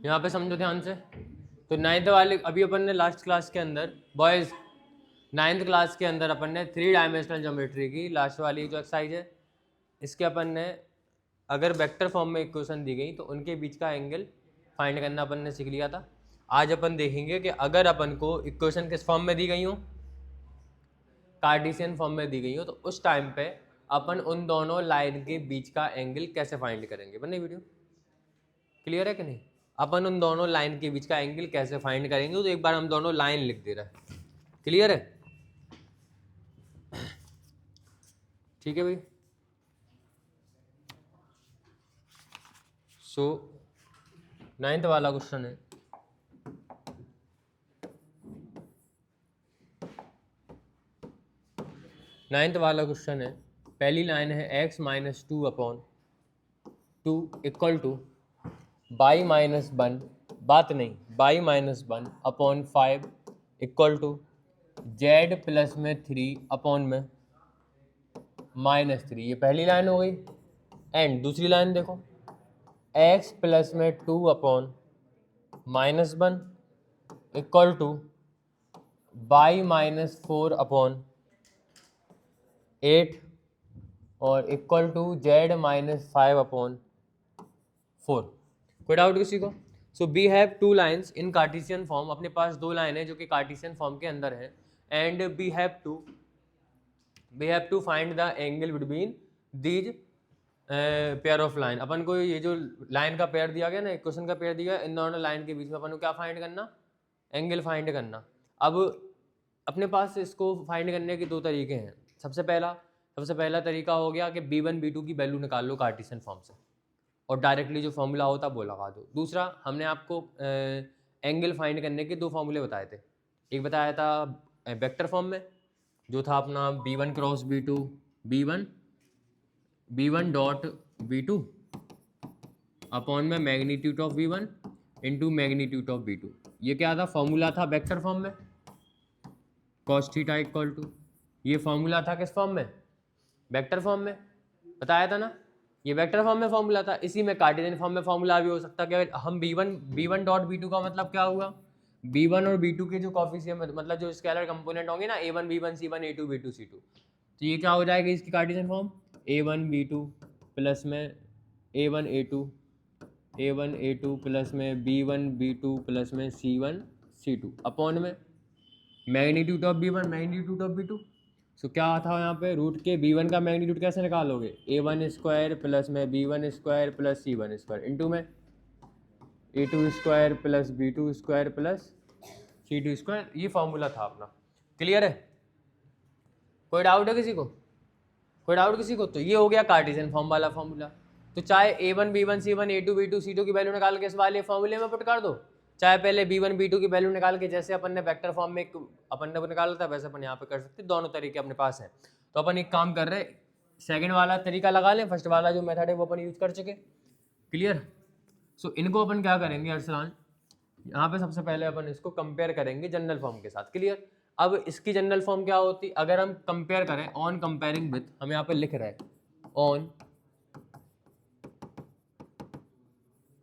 यहाँ पे समझो ध्यान से। तो नाइन्थ वाले अभी अपन ने लास्ट क्लास के अंदर बॉयज़ नाइन्थ क्लास के अंदर अपन ने 3 डायमेंशनल ज्योमेट्री की लास्ट वाली जो एक्सरसाइज है, इसके अपन ने अगर वेक्टर फॉर्म में इक्वेशन दी गई तो उनके बीच का एंगल फाइंड करना अपन ने सीख लिया था। आज अपन देखेंगे कि अगर अपन को इक्वेशन किस फॉर्म में दी गई हो, कार्टेशियन फॉर्म में दी गई हो, तो उस टाइम पे अपन उन दोनों लाइन के बीच का एंगल कैसे फाइंड करेंगे। बने वीडियो क्लियर है कि नहीं? अपन उन दोनों लाइन के बीच का एंगल कैसे फाइंड करेंगे, तो एक बार हम दोनों लाइन लिख दे रहे हैं। क्लियर है? ठीक है भाई। सो नाइन्थ वाला क्वेश्चन है, नाइन्थ वाला क्वेश्चन है। पहली लाइन है x minus 2 upon 2 equal to y minus 1, बात नहीं, y minus 1 upon 5 equal to z plus में 3 अपॉन में माइनस 3। ये पहली लाइन हो गई। एंड दूसरी लाइन देखो, x प्लस में 2 upon minus 1 equal to y minus 4 upon 8 और equal to z minus 5 upon 4। कोई डाउट किसी को? So we have two lines in Cartesian form. अपने पास दो लाइन है जो कि कार्टेशियन फॉर्म के अंदर है। And we have to find the angle between these pair of line. अपन को ये जो लाइन का पेयर दिया गया ना, इक्वेशन का पेयर दिया, इन दोनों लाइन के बीच में अपन को क्या फाइंड करना? एंगल फाइंड करना। अब अपने पास इसको फाइंड करने के दो तरीके हैं। सबसे पहला तरीका हो गया कि b1 b2 की वैल्यू निकाल लो कार्टेशियन फॉर्म से और डायरेक्टली जो फॉर्मूला होता वो लगा दो। दूसरा, हमने आपको एंगल फाइंड करने के दो फॉर्मूले बताए थे। एक बताया था वेक्टर फॉर्म में, जो था अपना b1 cross b2, b1 dot b2 upon में magnitude of b1 into magnitude of b2। ये क्या था? फॉर्मूला था वेक्टर फॉर्म में, cos थीटा इक्वल टू, ये फॉर्मूला था किस फॉर्म में? वेक्टर फॉर्म में। बताया था ना, ये वेक्टर फॉर्म में फॉर्मूला था। इसी में कार्टेशियन फॉर्म में फॉर्मूला भी हो सकता है कि हम b1 डॉट b2 का मतलब क्या हुआ? b1 और b2 के जो कॉफिशिएंट मतलब जो स्केलर कंपोनेंट होंगे ना, a1 b1 c1 a2 b2 c2, तो ये क्या हो जाएगा इसकी Cartesian form? a1 b2 plus में a1 a2 प्लस में b1 b2 प्लस में c1 c2 अपॉन में magnitude of b1 magnitude of b2। सो क्या था यहाँ पे? रूट के b1 का मैग्नीट्यूड कैसे निकालोगे? a1 स्क्वायर प्लस में b1 square plus c1 square into में a2 square plus b2 square plus c2 square. ये फॉर्मूला था अपना। क्लियर है? कोई डाउट है किसी को? कोई डाउट किसी को? तो ये हो गया कार्टेशियन फॉर्म वाला फॉर्मूला। तो चाहे a1 b1 c1 a2 b2 c2 की वैल्यू निकाल के इस वाले फॉर्मूले में पुट कर दो, चाहे पहले b1 b2 की वैल्यू निकाल के जैसे अपन ने वेक्टर फॉर्म में अपन ने निकाला था वैसे अपन यहाँ पे कर सकते। दोनों तरीके अपने पास हैं। तो अपन एक काम कर रहे, सेकंड वाला तरीका लगा लें, फर्स्ट वाला जो मेथड है वो अपन यूज कर चुके। क्लियर? सो इनको अपन क्या करेंगे अरसलान, यहाँ पे सबसे पहले अपन इसको कंपेयर करेंगे जनरल फॉर्म के साथ। क्लियर? अब इसकी जनरल फॉर्म क्या होती? अगर हम कंपेयर करें, ऑन कंपेयरिंग विथ, हम यहाँ पे लिख रहे हैं ऑन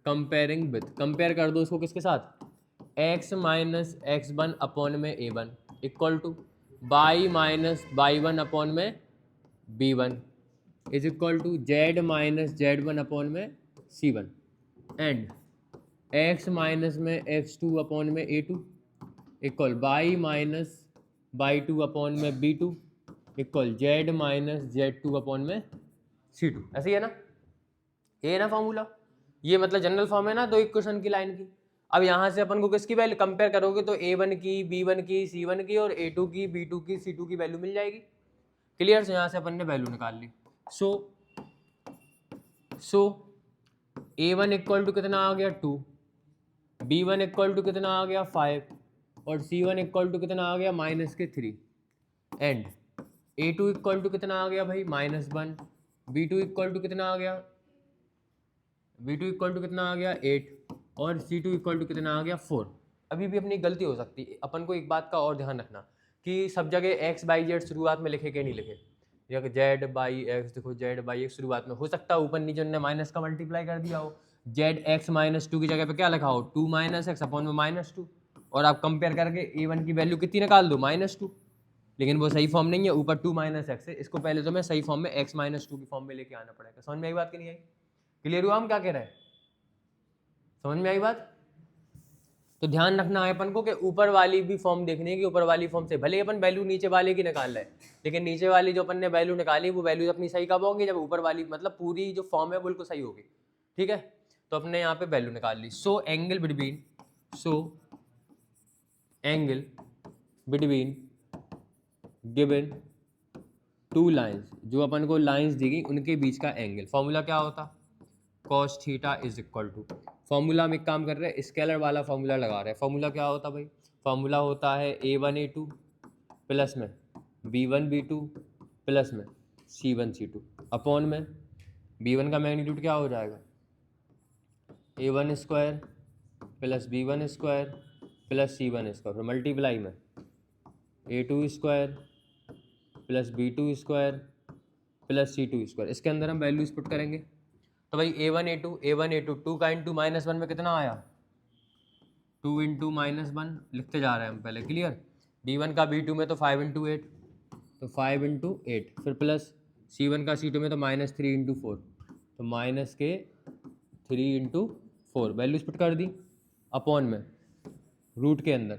कंपेयरिंग विथ, कंपेयर कर दो इसको किसके साथ? x माइनस x1 अपॉन में a1 equal to y minus y1 upon में b1 is equal to z minus z1 upon में c1 एंड x माइनस में x2 अपॉन में a2 equal y minus y2 upon में b2 equal z minus z2 upon में c2। ऐसे ही है ना? ये है ना फॉर्मूला? ये मतलब जनरल फॉर्म है ना दो इक्वेशन की लाइन की। अब यहाँ से अपन को किसकी वैल्यू कंपेयर करोगे तो a1 की b1 की c1 की और a2 की b2 की c2 की वैल्यू मिल जाएगी। क्लियर? से यहाँ से अपन ने वैल्यू निकाल ली। सो a1 इक्वल टू कितना आ गया 2, b1 इक्वल टू कितना आ गया 5 और c1 इक्वल टू कितना आ गया माइनस के 3 एंड a2 इक्वल टू कितना आ गया भाई -1, b2 इक्वल टू कितना आ गया, b2 इक्वल टू कितना आ गया 8 और c2 इक्वल टू कितना आ गया 4। अभी भी अपनी गलती हो सकती है। अपन को एक बात का और ध्यान रखना कि सब जगह x बाई जेड शुरुआत में लिखे के नहीं लिखे, या z बाई एक्स, देखो z बाई एक्स शुरुआत में हो सकता है ऊपर नीचे उन्होंने माइनस का मल्टीप्लाई कर दिया हो, जेड एक्स माइनस टू की जगह पे क्या लिखा हो, टू माइनस एक्स अपॉन में माइनस टू, और आप कंपेयर करके ए वन की वैल्यू कितनी निकाल दो, माइनस टू। लेकिन वो सही फॉर्म नहीं है, ऊपर टू माइनस एक्स है, इसको पहले तो मैं सही फॉर्म में एक्स माइनस टू की फॉर्म में लेके आना पड़ेगा। समझ में आई बात कि नहीं आई? क्लियर हुआ हम क्या कह रहे हैं? समझ में आई बात? तो ध्यान रखना है अपन को कि ऊपर वाली भी फॉर्म देखनी है कि ऊपर वाली फॉर्म से भले अपन वैल्यू नीचे वाले की निकाल रहे हैं, लेकिन नीचे वाली जो अपन ने वैल्यू निकाली वो वैल्यू अपनी सही कब होंगी, जब ऊपर वाली मतलब पूरी जो फॉर्म है बिल्कुल सही होगी। ठीक है, तो अपने यहाँ पे वैल्यू निकाल ली। So angle between given two lines, जो अपन को लाइंस दी गई उनके बीच का एंगल, फॉर्मूला क्या होता, cos theta is equal to, formula में एक काम कर रहे हैं स्केलर वाला फॉर्मूला लगा रहे हैं। फॉर्मूला क्या होता भाई, फॉर्मूला होता है A1 A2 प्लस में B1 B2 प्लस में C1 C2 अपॉन में B1 का मैग्नीट्यूड क्या हो जाएगा, A1 square plus B1 square plus C1 square, फिर मल्टीप्लाई में A2 square plus B2 square plus C2 square. इसके अंदर हम वैल्यूज पुट करेंगे तो भाई A1 A2 टू का इंटू माइनस वन में कितना आया, टू इंटू माइनस वन लिखते जा रहे हैं हम पहले। क्लियर, B1 का B2 में तो 5 × 8 तो 5 × 8, फिर प्लस C1 का C2 में तो -3 × 4 तो माइनस के 3 × 4 वैल्यूज पुट कर दी अपॉन में रूट के अंदर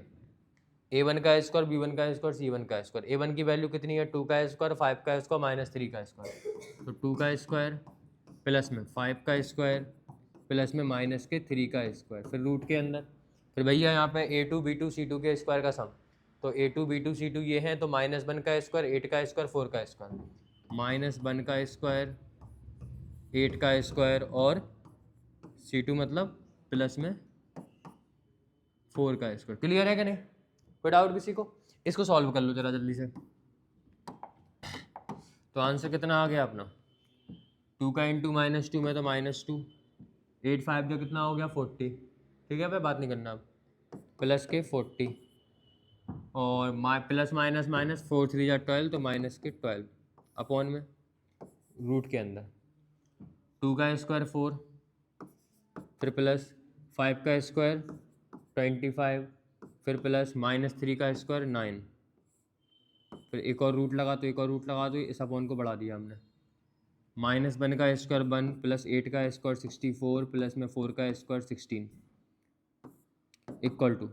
A1 का स्क्वायर B1 का स्क्वायर C1 का स्क्वायर। A1 की वैल्यू कितनी है, 2 का स्क्वायर 5 का स्क्वायर -3 का स्क्वायर, तो 2 का स्क्वायर प्लस में 5 का स्क्वायर प्लस में माइनस के 3 का स्क्वायर, फिर रूट के अंदर, फिर भैया यहाँ पे A2 B2 C2 के स्क्वायर का सम, तो A2 B2 C2 ये हैं तो -1 का स्क्वायर 8 का स्क्वायर 4 का स्क्वायर, -1 का स्क्वायर 8 का स्क्वायर और C2 मतलब प्लस में 4 का स्क्वायर। क्लियर है कि नहीं, कोई डाउट किसी को? इसको सॉल्व कर लो जरा जल्दी से। तो आंसर कितना आ गया अपना, 2 का इंटू -2 में तो -2, 8 5 जो कितना हो गया 40। ठीक है भाई, बात नहीं करना अब, प्लस के 40 और प्लस माइनस माइनस 4 3 या 12 तो माइनस के 12 अपॉन में रूट के अंदर 2 का स्क्वायर 4 फिर प्लस 5 का स्क्वायर 25 फिर प्लस -3 का स्क्वायर 9, फिर एक और रूट लगा तो एक और रूट लगा तो इस अपॉन को बढ़ा दिया हमने, -1 का स्क्वायर 1 प्लस 8 का स्क्वायर 64 प्लस में 4 का स्क्वायर 16 इक्वल टू,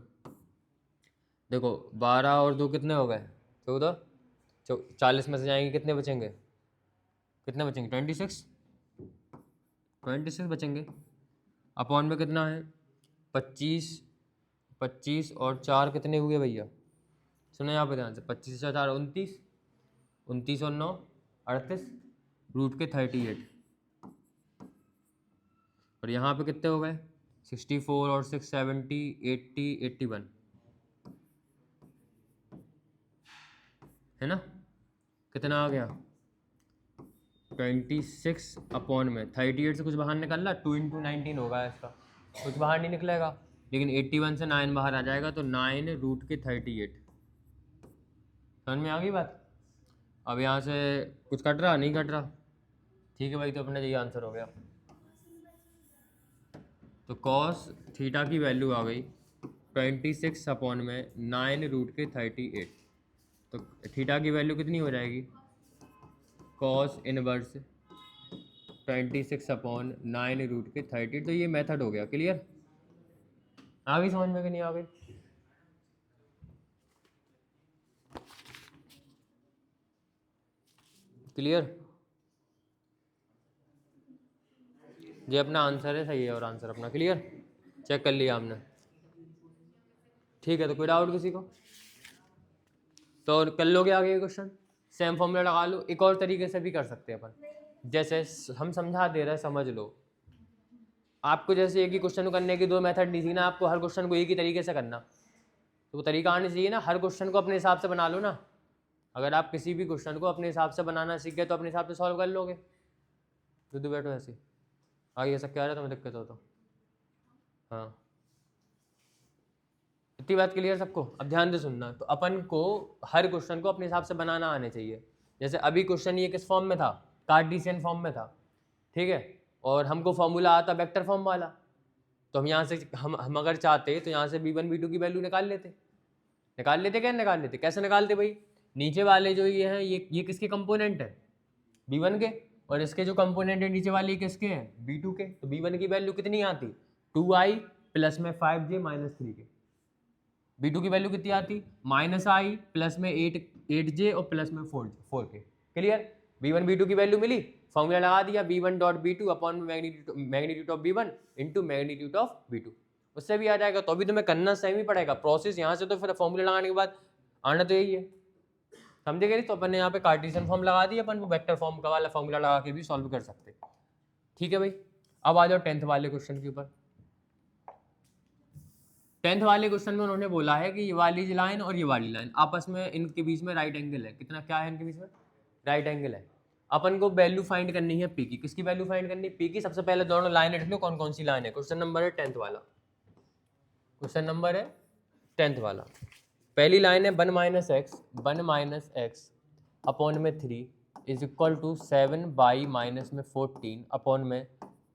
देखो 12 और 2 कितने हो गए 14, 40 में से जाएंगे कितने बचेंगे, कितने बचेंगे 26 बचेंगे, अपॉन में कितना है 25 और 4 कितने हुए भैया, सुनो यहाँ पे ध्यान से, 25 से 4 29, 29 और 9 38, रूट के 38, और यहाँ पे कितने हो गए 64 और 6 70 80 81 है ना, कितना आ गया 26 अपॉन में 38 से कुछ बाहर निकल रहा, 2 × 19 होगा इसका, कुछ बाहर नहीं निकलेगा, लेकिन 81 से 9 बाहर आ जाएगा तो 9 रूट के 38। समझ में आ गई बात? अब यहाँ से कुछ कट रहा नहीं कट रहा, ठीक है भाई, तो अपने यही आंसर हो गया। तो कॉस थीटा की वैल्यू आ गई 26 अपॉन में 9 रूट के 38, तो थीटा की वैल्यू कितनी हो जाएगी, कॉस इनवर्स 26 अपॉन 9 रूट के 38। तो ये मेथड हो गया। क्लियर, आ गई समझ में कि नहीं आ गई? क्लियर, ये अपना आंसर है, सही है, और आंसर अपना क्लियर चेक कर लिया हमने, ठीक है। तो कोई डाउट किसी को? तो कर लोगे आगे क्वेश्चन, सेम फॉर्मूला लगा लो। एक और तरीके से भी कर सकते हैं अपन, जैसे हम समझा दे रहे हैं, समझ लो। आपको जैसे एक ही क्वेश्चन को करने की 2 मेथड नहीं सीखना, आपको हर क्वेश्चन को एक ही तरीके से करना, तो वो तरीका आने चाहिए ना, हर क्वेश्चन को अपने हिसाब से बना लो ना। अगर आप किसी भी क्वेश्चन को अपने हिसाब से बनाना सीख गए तो अपने हिसाब से सॉल्व कर लोगे। दूध बैठो ऐसे, आगे ऐसा क्या आ रहा है, तुम्हें दिक्कत हो तो हाँ, इतनी बात क्लियर सबको? अब ध्यान से सुनना, तो अपन को हर क्वेश्चन को अपने हिसाब से बनाना आने चाहिए। जैसे अभी क्वेश्चन ये किस फॉर्म में था, कार्टेशियन फॉर्म में था, ठीक है, और हमको फॉर्मूला आता वेक्टर फॉर्म वाला, तो हम यहाँ से हम अगर चाहते तो यहाँ से b1 b2 की वैल्यू निकाल लेते क्या निकाल लेते, कैसे निकालते भाई, नीचे वाले जो ये हैं ये किसके कंपोनेंट है, b1 के, और इसके जो कंपोनेंट है नीचे वाले किसके हैं, b2 के, तो b1 की वैल्यू कितनी आती, 2i प्लस में 5j माइनस 3 के, b2 की वैल्यू कितनी आती, -i प्लस में 8j और प्लस में 4k। क्लियर, b1 b2 की वैल्यू मिली, फॉर्मूला लगा दिया b1 dot b2 upon magnitude of b1 into magnitude of b2, उससे भी आ जाएगा। तो अभी तुम्हें करना सेम ही पड़ेगा प्रोसेस, यहाँ से तो फिर फॉर्मूला लगाने के बाद आना तो यही है, समझे गए। तो अपन ने यहाँ पे कार्टेशियन फॉर्म लगा दिया, अपन वो वेक्टर फॉर्म का वाला फॉर्मूला लगा के भी सॉल्व कर सकते, ठीक है भाई। अब आ जाओ 10th वाले क्वेश्चन के ऊपर। 10th वाले क्वेश्चन में उन्होंने बोला है कि ये वाली लाइन और ये वाली लाइन आपस में इनके बीच में राइट एंगल है, कितना क्या है इनके बीच में, राइट एंगल है। अपन को वैल्यू फाइंड करनी है पी की, किसकी वैल्यू फाइंड करनी है, पी की। सबसे पहले दोनों लाइनें लिख लो, कौन कौन सी लाइन है। क्वेश्चन नंबर है 10th वाला, क्वेश्चन नंबर है 10th वाला। पहली लाइन है 1 - x अपॉन में 3 is equal to 7 y minus में 14 अपॉन में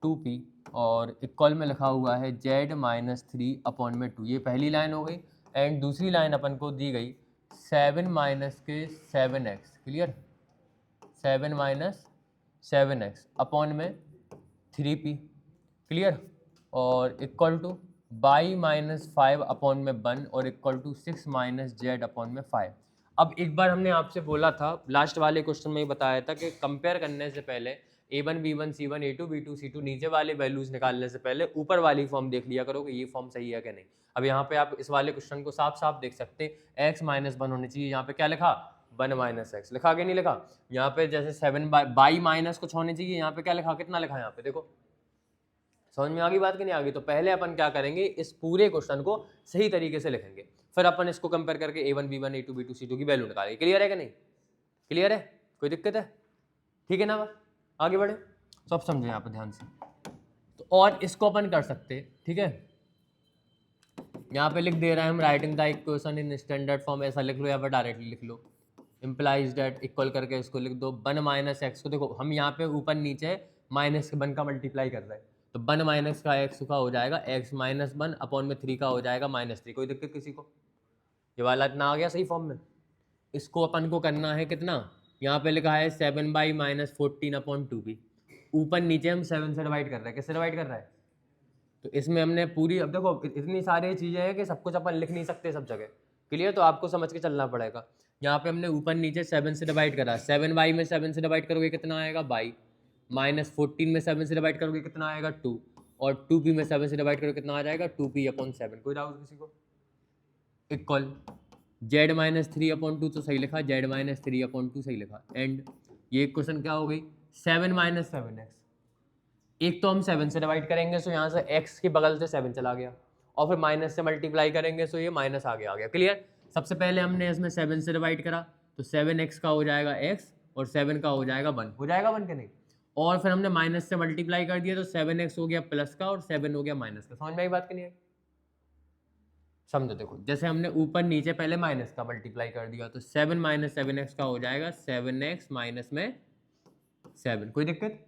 2p, और इक्वल में लिखा हुआ है z - 3 अपॉन में 2। ये पहली लाइन हो गई। एंड दूसरी लाइन अपन को दी गई 7 माइनस के 7x, क्लियर, 7 - 7x अपॉन में 3p, क्लियर, और इक्वल टू बाई -5 अपॉन में 1 और इक्वल टू 6 - z अपॉन में 5। अब एक बार हमने आपसे बोला था लास्ट वाले क्वेश्चन में ही बताया था कि कंपेयर करने से पहले a1 b1 c1 a2 b2 c2 नीचे वाले वैल्यूज निकालने से पहले ऊपर वाली फॉर्म देख लिया करो कि ये फॉर्म सही है कि नहीं। अब यहाँ पे आप इस वाले क्वेश्चन को साफ साफ देख सकते, x - 1 होनी चाहिए, यहाँ पे क्या लिखा 1 - x, लिखा कि नहीं लिखा। यहाँ पे जैसे 7 बाई माइनस कुछ होने चाहिए, यहाँ पे क्या लिखा, कितना लिखा यहाँ पे देखो, समझ में आ गई बात कि नहीं आ गई। तो पहले अपन क्या करेंगे, इस पूरे क्वेश्चन को सही तरीके से लिखेंगे, फिर अपन इसको कंपेयर करके a1 b1 a2 b2 c2 की वैल्यू निकालेंगे। क्लियर है कि नहीं, क्लियर है, कोई दिक्कत है, ठीक है ना। बस आगे बढ़े, सब समझे यहाँ पे ध्यान से। तो और इसको अपन कर सकते, ठीक है, यहाँ पे लिख दे रहे हैं हम writing the equation in standard form, ऐसा लिख लो या फिर डायरेक्टली लिख लो, इम्प्लाइज दैट इक्वल करके इसको लिख दो 1 - x को। देखो हम यहाँ पे ऊपर नीचे -1 का मल्टीप्लाई कर रहे हैं, तो 1 - का x का हो जाएगा x - 1 अपॉन में 3 का हो जाएगा -3। कोई दिक्कत किसी को, ये वाला इतना आ गया सही फॉर्म में। इसको अपन को करना है कितना, यहाँ पे लिखा है 7 बाई -14 अपॉन 2p, ऊपर नीचे हम 7 से डिवाइड कर रहे हैं, किससे डिवाइड कर रहे हैं, तो इसमें हमने पूरी, अब देखो इतनी सारी चीज़ें हैं कि सब कुछ अपन लिख नहीं सकते सब जगह, क्लियर, तो आपको समझ के चलना पड़ेगा। यहाँ पे हमने ऊपर नीचे 7 से डिवाइड करा, 7 बाई में 7 से डिवाइड करोगे कितना आएगा बाई, -14 में 7 से डिवाइड करोगे कितना आएगा 2, और 2p में 7 से डिवाइड करोगे कितना आ जाएगा 2p अपॉन 7। कोई डाउट किसी को, इक्वल z - 3 अपॉन 2 तो सही लिखा, z - 3 अपॉन 2 सही लिखा। एंड ये क्वेश्चन क्या हो गई 7 - 7x, एक तो हम 7 से डिवाइड करेंगे सो यहाँ से x के बगल से 7 चला गया, और फिर माइनस से मल्टीप्लाई करेंगे सो ये माइनस आगे आ गया, क्लियर। सबसे पहले हमने इसमें 7 से डिवाइड करा, तो 7x का हो जाएगा x और 7 का हो जाएगा 1, हो जाएगा 1 के नहीं, और फिर हमने माइनस से मल्टीप्लाई कर दिया तो 7x हो गया प्लस का और 7 हो गया माइनस का। समझ में आई बात कि नहीं आई, समझो। देखो जैसे हमने ऊपर नीचे पहले माइनस का मल्टीप्लाई कर दिया, तो 7 - 7x का हो जाएगा 7x माइनस में 7, कोई दिक्कत,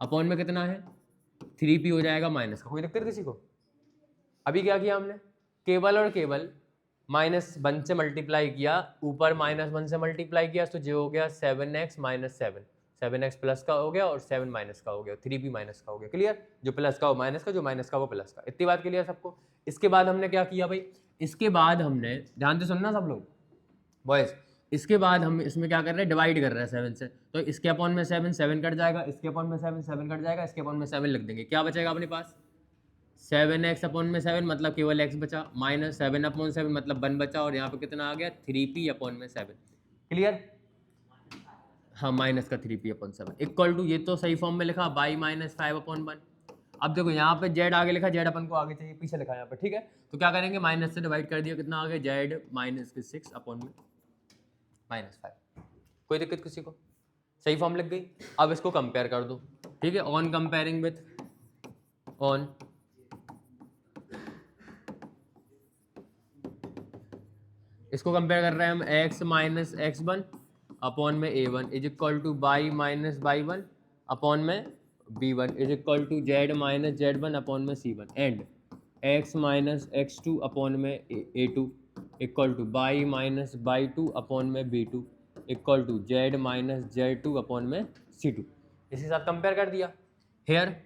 अपॉन में कितना है 3p हो जाएगा माइनस का, कोई दिक्कत किसी को। अभी क्या किया हमने, केवल और केवल -1 से मल्टीप्लाई किया, ऊपर -1 से मल्टीप्लाई किया, तो जो हो गया 7x - 7, 7x प्लस का हो गया और 7 माइनस का हो गया, 3p माइनस का हो गया, क्लियर। जो प्लस का वो माइनस का, जो माइनस का वो प्लस का, इतनी बात क्लियर सबको। इसके बाद हमने क्या किया भाई, इसके बाद हमने, ध्यान से सुनना सब लोग बॉयज, इसके बाद हम इसमें क्या कर रहे हैं, डिवाइड कर रहे हैं 7 से, तो इसके अपॉन में 7 7 कट जाएगा, इसके अपॉन में 7 7 कट जाएगा, इसके अपॉन में 7 लिख देंगे, क्या बचेगा अपने पास 7x अपॉन में 7 मतलब केवल x बचा, -7 अपॉन 7 मतलब 1 बचा, और यहाँ पे कितना आ गया 3p अपॉन में 7, क्लियर। हाँ माइनस का 3p अपॉन 7 इक्वल टू, ये तो सही फॉर्म में लिखा बाई -5 अपॉन 1। अब देखो यहाँ पे z आगे लिखा, z अपन को आगे चाहिए, पीछे लिखा यहाँ पे, ठीक है। तो क्या करेंगे, माइनस से डिवाइड कर दिया, कितना आ गया z -6 अपॉन में -5, कोई दिक्कत किसी को, सही फॉर्म लग गई। अब इसको कंपेयर कर दो, ठीक है, ऑन कंपेयरिंग विथ, ऑन इसको कंपेयर कर रहे हैं हम x - x1 अपॉन में a1 is equal to y -y1 upon में B1 is equal to Z minus Z1 upon में C1 and X minus X2 upon में A2 equal to y minus y two upon में B2 equal to Z minus Z2 upon में C2। इसी साथ compare कर दिया। Hair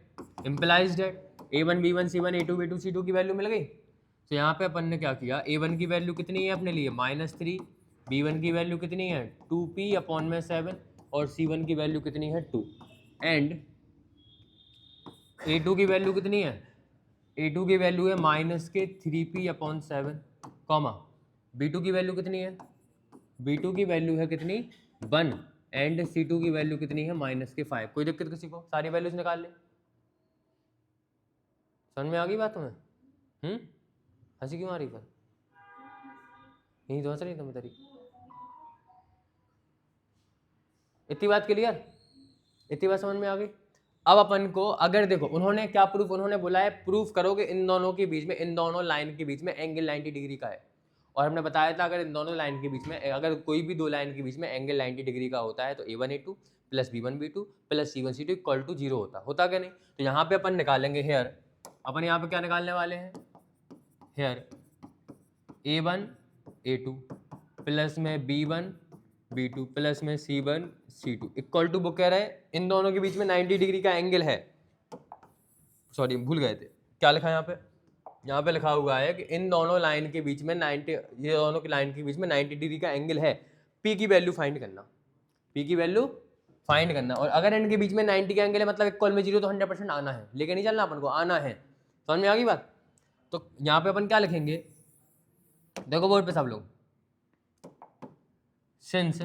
implies date A1 B1 C1 A2 B2 C2 की value मिल गई। तो यहाँ पे अपन ने क्या किया, A1 की वैल्यू कितनी है अपने लिए -3, B1 की वैल्यू कितनी है 2p अपॉन में 7 और C1 की वैल्यू कितनी है 2 एंड A2 की वैल्यू कितनी है, A2 की वैल्यू है -3p अपॉन 7 कॉमा B2 की वैल्यू कितनी है, B2 की वैल्यू है कितनी 1 एंड C2 की वैल्यू कितनी है -5। कोई दिक्कत किसी को, सारी वैल्यूज निकाल ले। समझ में आ गई बात तुम्हें? हंसी क्यों आ रही? पर यही तो हंस रही तुम तेरी। इतनी बात क्लियर, इतनी बात समझ में आ गई। अब अपन को अगर देखो उन्होंने क्या प्रूफ, उन्होंने बोला है प्रूफ करोगे इन दोनों के बीच में, इन दोनों लाइन के बीच में एंगल 90 डिग्री का है। और हमने बताया था अगर इन दोनों लाइन के बीच में, अगर कोई भी दो लाइन के बीच में एंगल 90 डिग्री का होता है तो A1 A2 plus B1 B2 plus C1 C2 equal to 0 होता क्या नहीं। तो यहाँ पे अपन निकालेंगे हेयर, अपन यहाँ पे क्या निकालने वाले हैं हेयर A1 A2 प्लस में B1 B2 प्लस में C1 C2 इक्वल टू, वो कह रहे हैं इन दोनों के बीच में 90 डिग्री का एंगल है। सॉरी भूल गए थे, क्या लिखा है यहाँ पे लिखा हुआ है कि इन दोनों लाइन के बीच में 90, ये दोनों की लाइन के बीच में 90 डिग्री का एंगल है। P की वैल्यू फाइंड करना, P की वैल्यू फाइंड करना। और अगर इनके बीच में 90 का एंगल है मतलब इक्वल में 0 तो 100% आना है, लेके नहीं चलना अपन को, आना है। समझ में आ गई बात? तो यहाँ पे अपन क्या लिखेंगे, देखो बोर्ड पे सब लोग, since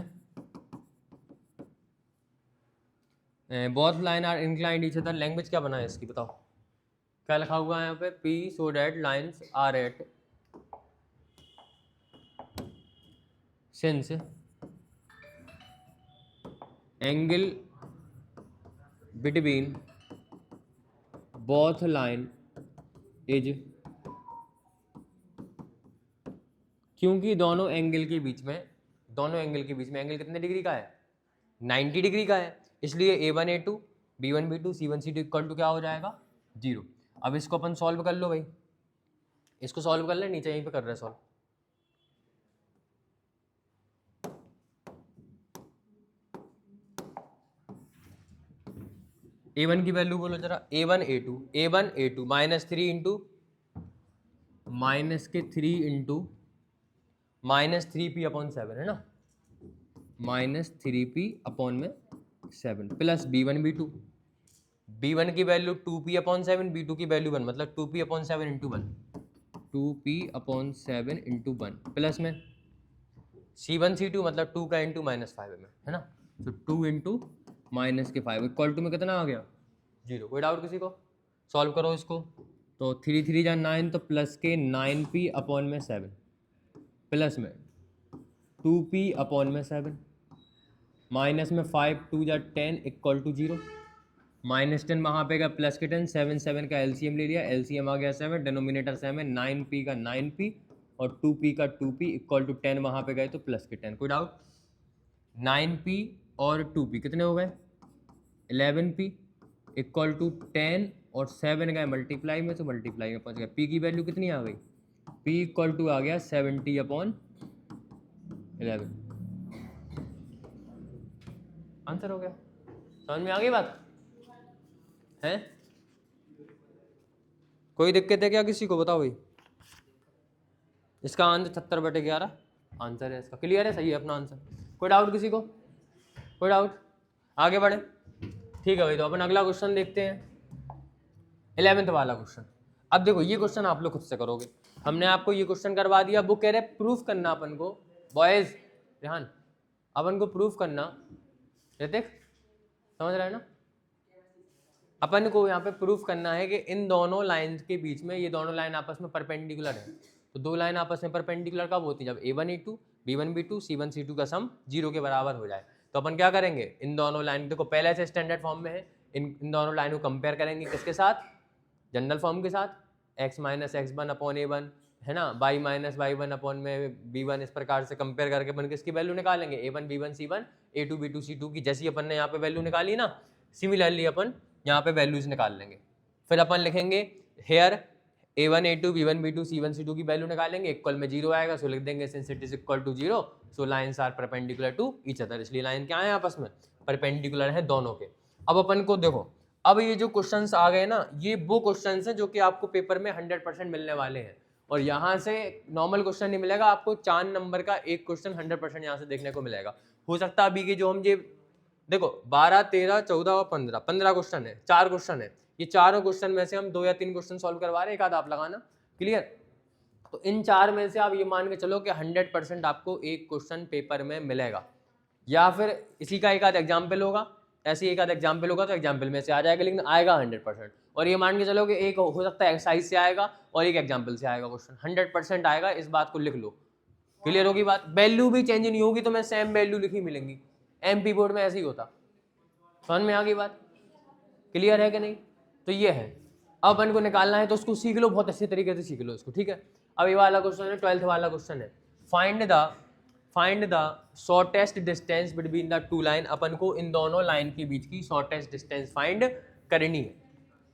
both line are inclined each other, language क्या बना है इसकी बताओ, क्या लिखा हुआ है यहाँ पे, P so that lines are at since angle between both line is, क्योंकि दोनों एंगल के बीच में एंगल कितने डिग्री का है 90 डिग्री का है, इसलिए A1 A2 B1 B2 C1 C2 equal to क्या हो जाएगा 0। अब इसको अपन सॉल्व कर लो भाई, इसको सॉल्व कर ले, नीचे यहीं पे कर रहे सॉल्व। A1 की वैल्यू बोलो जरा, A1 A2 -3 into -3p upon 7 है ना, -3p अपॉन में 7 प्लस B1 की वैल्यू 2p अपॉन 7, B2 की वैल्यू 1 मतलब 2p upon 7 into 1, 2p upon 7 into 1 plus में C1 C2 मतलब 2 का इंटू -5 में है ना, तो 2 इंटू -5 इक्वल टू में कितना आ गया 0। कोई डाउट किसी को? सॉल्व करो इसको, तो 3 3 जा 9 तो प्लस के 9p अपॉन में 7 प्लस में 2p अपॉन में 7 माइनस में 5 2 जा 10 इक्वल टू 0, -10 वहाँ पे का प्लस के 10, 7 7 का एलसीएम ले लिया, एलसीएम आ गया 7, डिनोमिनेटर 7, 9p का 9p और 2p का 2p इक्वल टू 10 वहाँ पे गए तो प्लस के 10। कोई डाउट? 9p और 2p कितने हो गए 11p इक्वल टू 10 और 7 गए मल्टीप्लाई में तो मल्टीप्लाई में पहुँच गया। p की वैल्यू कितनी आ गई, p इक्वल टू आ गया 70 अपॉन 11, आंसर हो गया। समझ में आ गई बात है? कोई दिक्कत है क्या किसी को? बताओ भाई। इसका आंसर 70/11 आंसर है इसका, क्लियर है, सही है अपना आंसर। कोई डाउट किसी को? कोई डाउट? आगे बढ़े, ठीक है भाई। तो अपन अगला क्वेश्चन देखते हैं, 11th वाला क्वेश्चन। अब देखो ये क्वेश्चन आप लोग खुद से करोगे, हमने आपको ये क्वेश्चन करवा दिया। वो कह रहे प्रूफ करना अपन को, बॉयज ध्यान, अपन को प्रूफ करना, ऋतिक समझ रहा है ना, अपन को यहाँ पे प्रूफ करना है कि इन दोनों लाइन के बीच में, ये दोनों लाइन आपस में परपेंडिकुलर है। तो दो लाइन आपस में परपेंडिकुलर कब होती है? जब A1 A2 B1 B2 C1 C2 का सम 0 के बराबर हो जाए। तो अपन क्या करेंगे, इन दोनों लाइन, देखो पहले से स्टैंडर्ड फॉर्म में है, इन दोनों लाइन को कंपेयर करेंगे किसके साथ, जनरल फॉर्म के साथ, x minus x1 upon A1 है ना, y माइनस y1 अपॉन में B1, इस प्रकार से कंपेयर करके अपन किसकी वैल्यू निकालेंगे, A1 B1 C1 A2 B2 C2 की। जैसी अपन ने यहाँ पे वैल्यू निकाली ना, सिमिलरली अपन यहाँ पे वैल्यूज निकाल लेंगे। फिर अपन लिखेंगे hair A1 A2 B1 B2 C1 C2 की वैल्यू निकालेंगे, इक्वल में 0 आएगा, सो लिख देंगे since it is equal to 0 so lines are perpendicular to each other, इसलिए लाइन क्या है आपस में परपेंडिकुलर है दोनों के। अब अपन को देखो, अब ये जो क्वेश्चंस आ गए ना, ये वो क्वेश्चंस हैं जो कि आपको पेपर में 100% मिलने वाले हैं, और यहाँ से नॉर्मल क्वेश्चन नहीं मिलेगा आपको, 4 नंबर का एक क्वेश्चन 100% यहाँ से देखने को मिलेगा। हो सकता है अभी के जो हम ये देखो 12 13 14 और 15 क्वेश्चन है, 4 क्वेश्चन है, ये चारों क्वेश्चन में से हम 2 या 3 क्वेश्चन सॉल्व करवा रहे हैं, एक आध आप लगाना, क्लियर। तो इन 4 में से आप ये मान के चलो कि 100% आपको एक क्वेश्चन पेपर में मिलेगा, या फिर इसी का एक आध एग्जाम्पल होगा, ऐसे एक आध एग्जाम्पल होगा तो एग्जाम्पल में से आ जाएगा, लेकिन आएगा 100%। और ये मान के चलो कि एक हो सकता है एक्सरसाइज से आएगा और एक एग्जाम्पल से आएगा क्वेश्चन, 100% आएगा, इस बात को लिख लो, क्लियर होगी बात। वैल्यू भी चेंज नहीं होगी, तो मैं सेम वैल्यू लिखी मिलेंगी, MP बोर्ड में ऐसे ही होता, समझ में आ गई बात, क्लियर है कि नहीं। तो ये है, अब अपन को निकालना है तो उसको सीख लो, बहुत अच्छे तरीके से सीख लो इसको, ठीक है। अब ये वाला क्वेश्चन है 12th वाला क्वेश्चन है, find the shortest distance between the two line. अपन को इन दोनों लाइन के बीच की शॉर्टेस्ट डिस्टेंस फाइंड करनी है,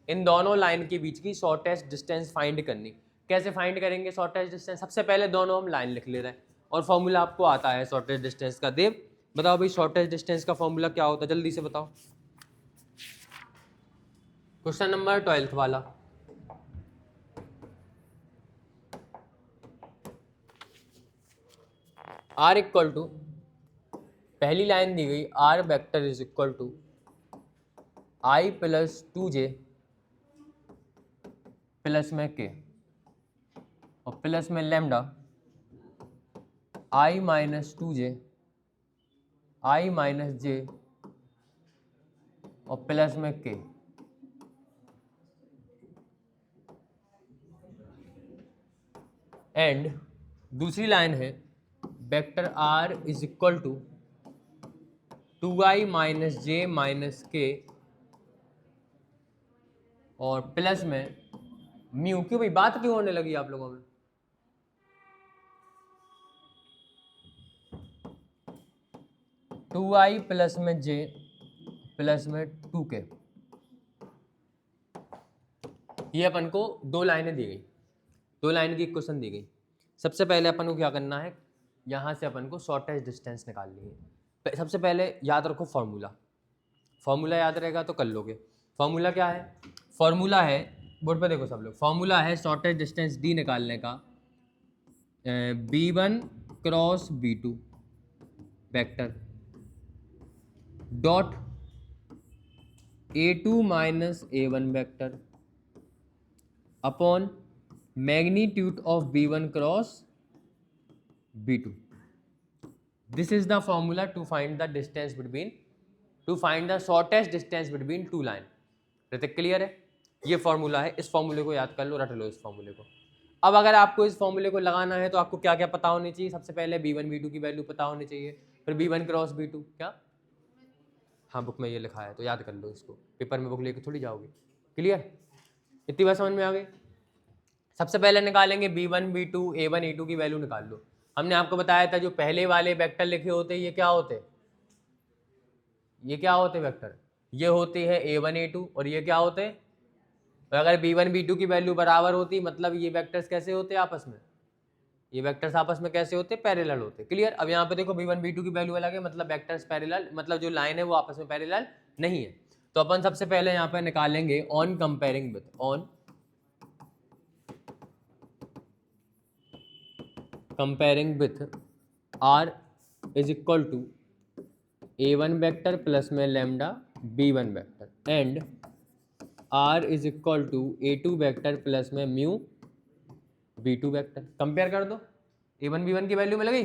इन दोनों लाइन के बीच की शॉर्टेस्ट डिस्टेंस फाइंड करनी। कैसे फाइंड करेंगे शॉर्टेस्ट डिस्टेंस, सबसे पहले दोनों हम लाइन लिख ले रहे हैं, और फॉर्मूला आपको आता है शॉर्टेस्ट डिस्टेंस का। देव बताओ भाई शॉर्टेस्ट डिस्टेंस का फॉर्मूला क्या होता है, जल्दी से बताओ। क्वेश्चन नंबर 12th वाला, R इक्वल टू, पहली लाइन दी गई R vector is equal to I plus 2J plus में K और प्लस में lambda I minus 2J I minus J और प्लस में K। एंड दूसरी लाइन है vector R is equal to 2I minus J minus K और plus में mu. क्यों भाई बात क्यों होने लगी आप लोगों में, टू आई प्लस में J प्लस में 2K। ये अपन को दो लाइनें दी गई, दो लाइन की क्वेश्चन दी गई। सबसे पहले अपन को क्या करना है, यहाँ से अपन को शॉर्टेस्ट डिस्टेंस निकालनी है। सबसे पहले याद रखो फॉर्मूला, फॉर्मूला याद रहेगा तो कर लोगे। फॉर्मूला क्या है, फॉर्मूला है, बोर्ड पे देखो सब लोग, फॉर्मूला है शॉर्टेस्ट डिस्टेंस D निकालने का, B1 cross B2 vector dot A2 minus A1 vector upon magnitude of B1 cross B2। This is the formula to find the distance between, to find the shortest distance between two line. Hrithik clear है, ये formula है, इस फॉर्मूले को याद कर लो, रट लो इस फॉर्मूले को। अब अगर आपको इस फॉर्मूले को लगाना है तो आपको क्या क्या पता होनी चाहिए, सबसे पहले B1 B2 की वैल्यू पता होनी चाहिए, फिर B1 क्रॉस B2 क्या, हाँ बुक में ये लिखा है तो याद कर लो इसको, पेपर में बुक लेके थोड़ी जाओगे, क्लियर, इतनी बात समझ में आ गई। सबसे पहले निकालेंगे B1 B2 A1 A2 की वैल्यू निकाल लो। हमने आपको बताया था जो पहले वाले वेक्टर लिखे होते ये क्या होते, ये क्या होते वेक्टर, ये होते हैं A1 A2 और ये क्या होते हैं, तो अगर B1 B2 की वैल्यू बराबर होती मतलब ये वेक्टर्स कैसे होते आपस में, ये वेक्टर्स आपस में कैसे होते, पैरेलल होते, क्लियर। अब यहाँ पे देखो B1 B2 की वैल्यू अलग है, मतलब वेक्टर्स पैरेलल, मतलब जो लाइन है वो आपस में पैरेलल नहीं है। तो अपन सबसे पहले यहाँ पे निकालेंगे on comparing with, on comparing with R is equal to A1 vector plus में lambda B1 vector and R is equal to A2 vector plus में म्यू B2 वेक्टर। कंपेयर कर दो, A1 B1 की वैल्यू मिल गई,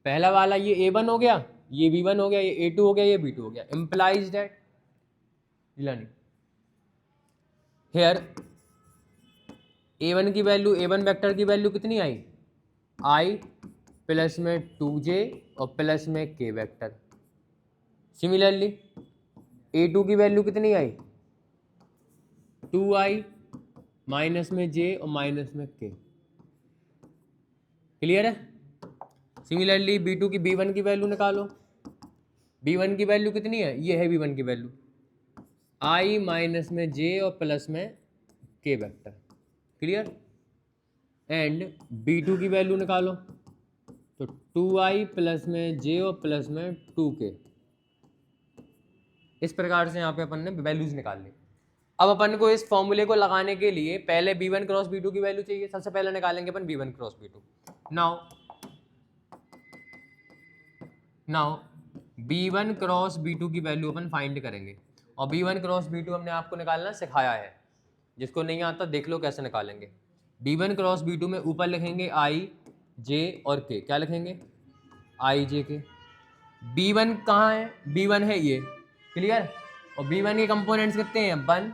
पहला वाला ये A1 हो गया, ये B1 हो गया, ये A2 हो गया, ये B2 हो गया, इम्प्लाइज दैट हियर A1 की वैल्यू, A1 वेक्टर की वैल्यू कितनी आई, I प्लस में 2J और प्लस में K वेक्टर। सिमिलरली A2 की वैल्यू कितनी आई, 2I माइनस में J और माइनस में K, क्लियर है। सिमिलरली B2 की B1 की वैल्यू निकालो, B1 की वैल्यू कितनी है, ये है B1 की वैल्यू, आई माइनस में जे और प्लस में के वेक्टर, क्लियर। एंड B2 की वैल्यू निकालो, तो 2i प्लस में जे और प्लस में 2k। इस प्रकार से यहाँ पे अपन ने वैल्यूज निकाल ली। अब अपन को इस फॉर्मूले को लगाने के लिए पहले B1 क्रॉस B2 की वैल्यू चाहिए। सबसे पहले निकालेंगे अपन B1 cross B2। Now B1 cross B2 की वैल्यू अपन फाइंड करेंगे, और B1 क्रॉस B2 हमने आपको निकालना सिखाया है, जिसको नहीं आता देख लो कैसे निकालेंगे। B1 क्रॉस B2 में ऊपर लिखेंगे I J और K। क्या लिखेंगे? I J K। B1 कहाँ है? B1 है ये, क्लियर। और B1 के कंपोनेंट्स कितने हैं? 1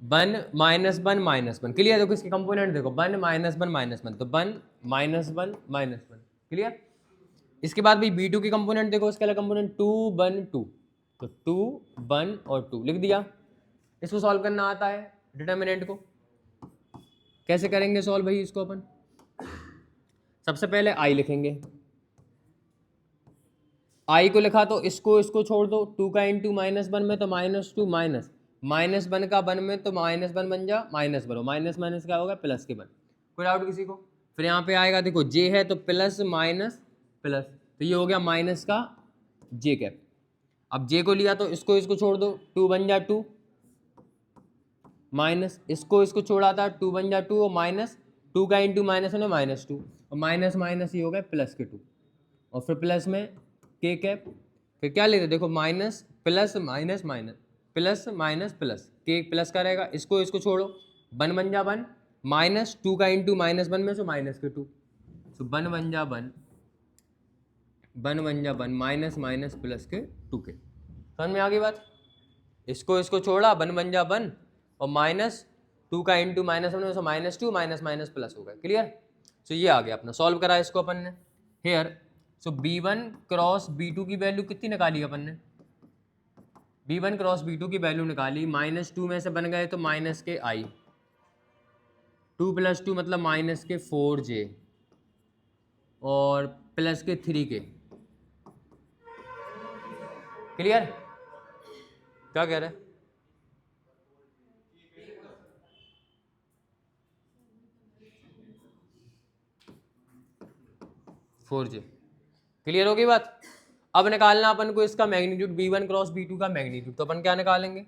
-1 -1, क्लियर। देखो इसके कंपोनेंट देखो, 1 -1 -1, तो 1 -1 -1, क्लियर। इसके बाद भाई B2 की कंपोनेंट देखो, इसके अलग कंपोनेंट 2 1 2, तो 2 1 और 2 लिख दिया। इसको सॉल्व करना आता है डिटर्मिनेंट को। कैसे करेंगे सॉल्व भाई इसको अपन? सबसे पहले आई लिखेंगे, आई को लिखा तो इसको छोड़ दो, 2 का इंटू -1 में तो -2 -1 का 1 में तो -1 बन जा -1, माइनस माइनस क्या होगा? प्लस के 1। कोई डाउट किसी को? फिर यहाँ पे आएगा, देखो जे है तो प्लस माइनस प्लस, तो ये हो गया माइनस का जे कैप। अब जे को लिया तो इसको छोड़ दो, 2 बन जा 2, माइनस इसको छोड़ा था, 2 बन जा 2, और माइनस 2 का इंटू -1 में -2, और माइनस माइनस ये हो गया प्लस के 2, और फिर प्लस में के कैप। फिर क्या लेते देखो, minus plus minus minus plus minus plus, के प्लस का रहेगा, इसको छोड़ो, 1 बन जा 1, माइनस 2 का इंटू -1 में सो माइनस के 2, सो 1 बन जा 1, 1 बन जा 1, माइनस माइनस प्लस के 2 के। समझ में आ गई बात? इसको छोड़ा, 1 बन जा 1, और माइनस 2 का इंटू -1 में सो -2, माइनस माइनस प्लस हो गया, क्लियर। सो ये आ गया अपना, सॉल्व करा इसको अपन ने हेयर। सो B1 क्रॉस B2 की वैल्यू कितनी निकाली अपन ने? B1 क्रॉस B2 की वैल्यू निकाली, -2 में से बन गए तो माइनस के I, 2 + 2 मतलब माइनस के 4J, और प्लस के 3K, क्लियर। क्या कह रहे हैं? फोर जे, क्लियर हो गई बात। अब निकालना अपन को इसका मैग्नीट्यूड, B1 क्रॉस B2 का मैग्नीट्यूड, तो अपन क्या निकालेंगे?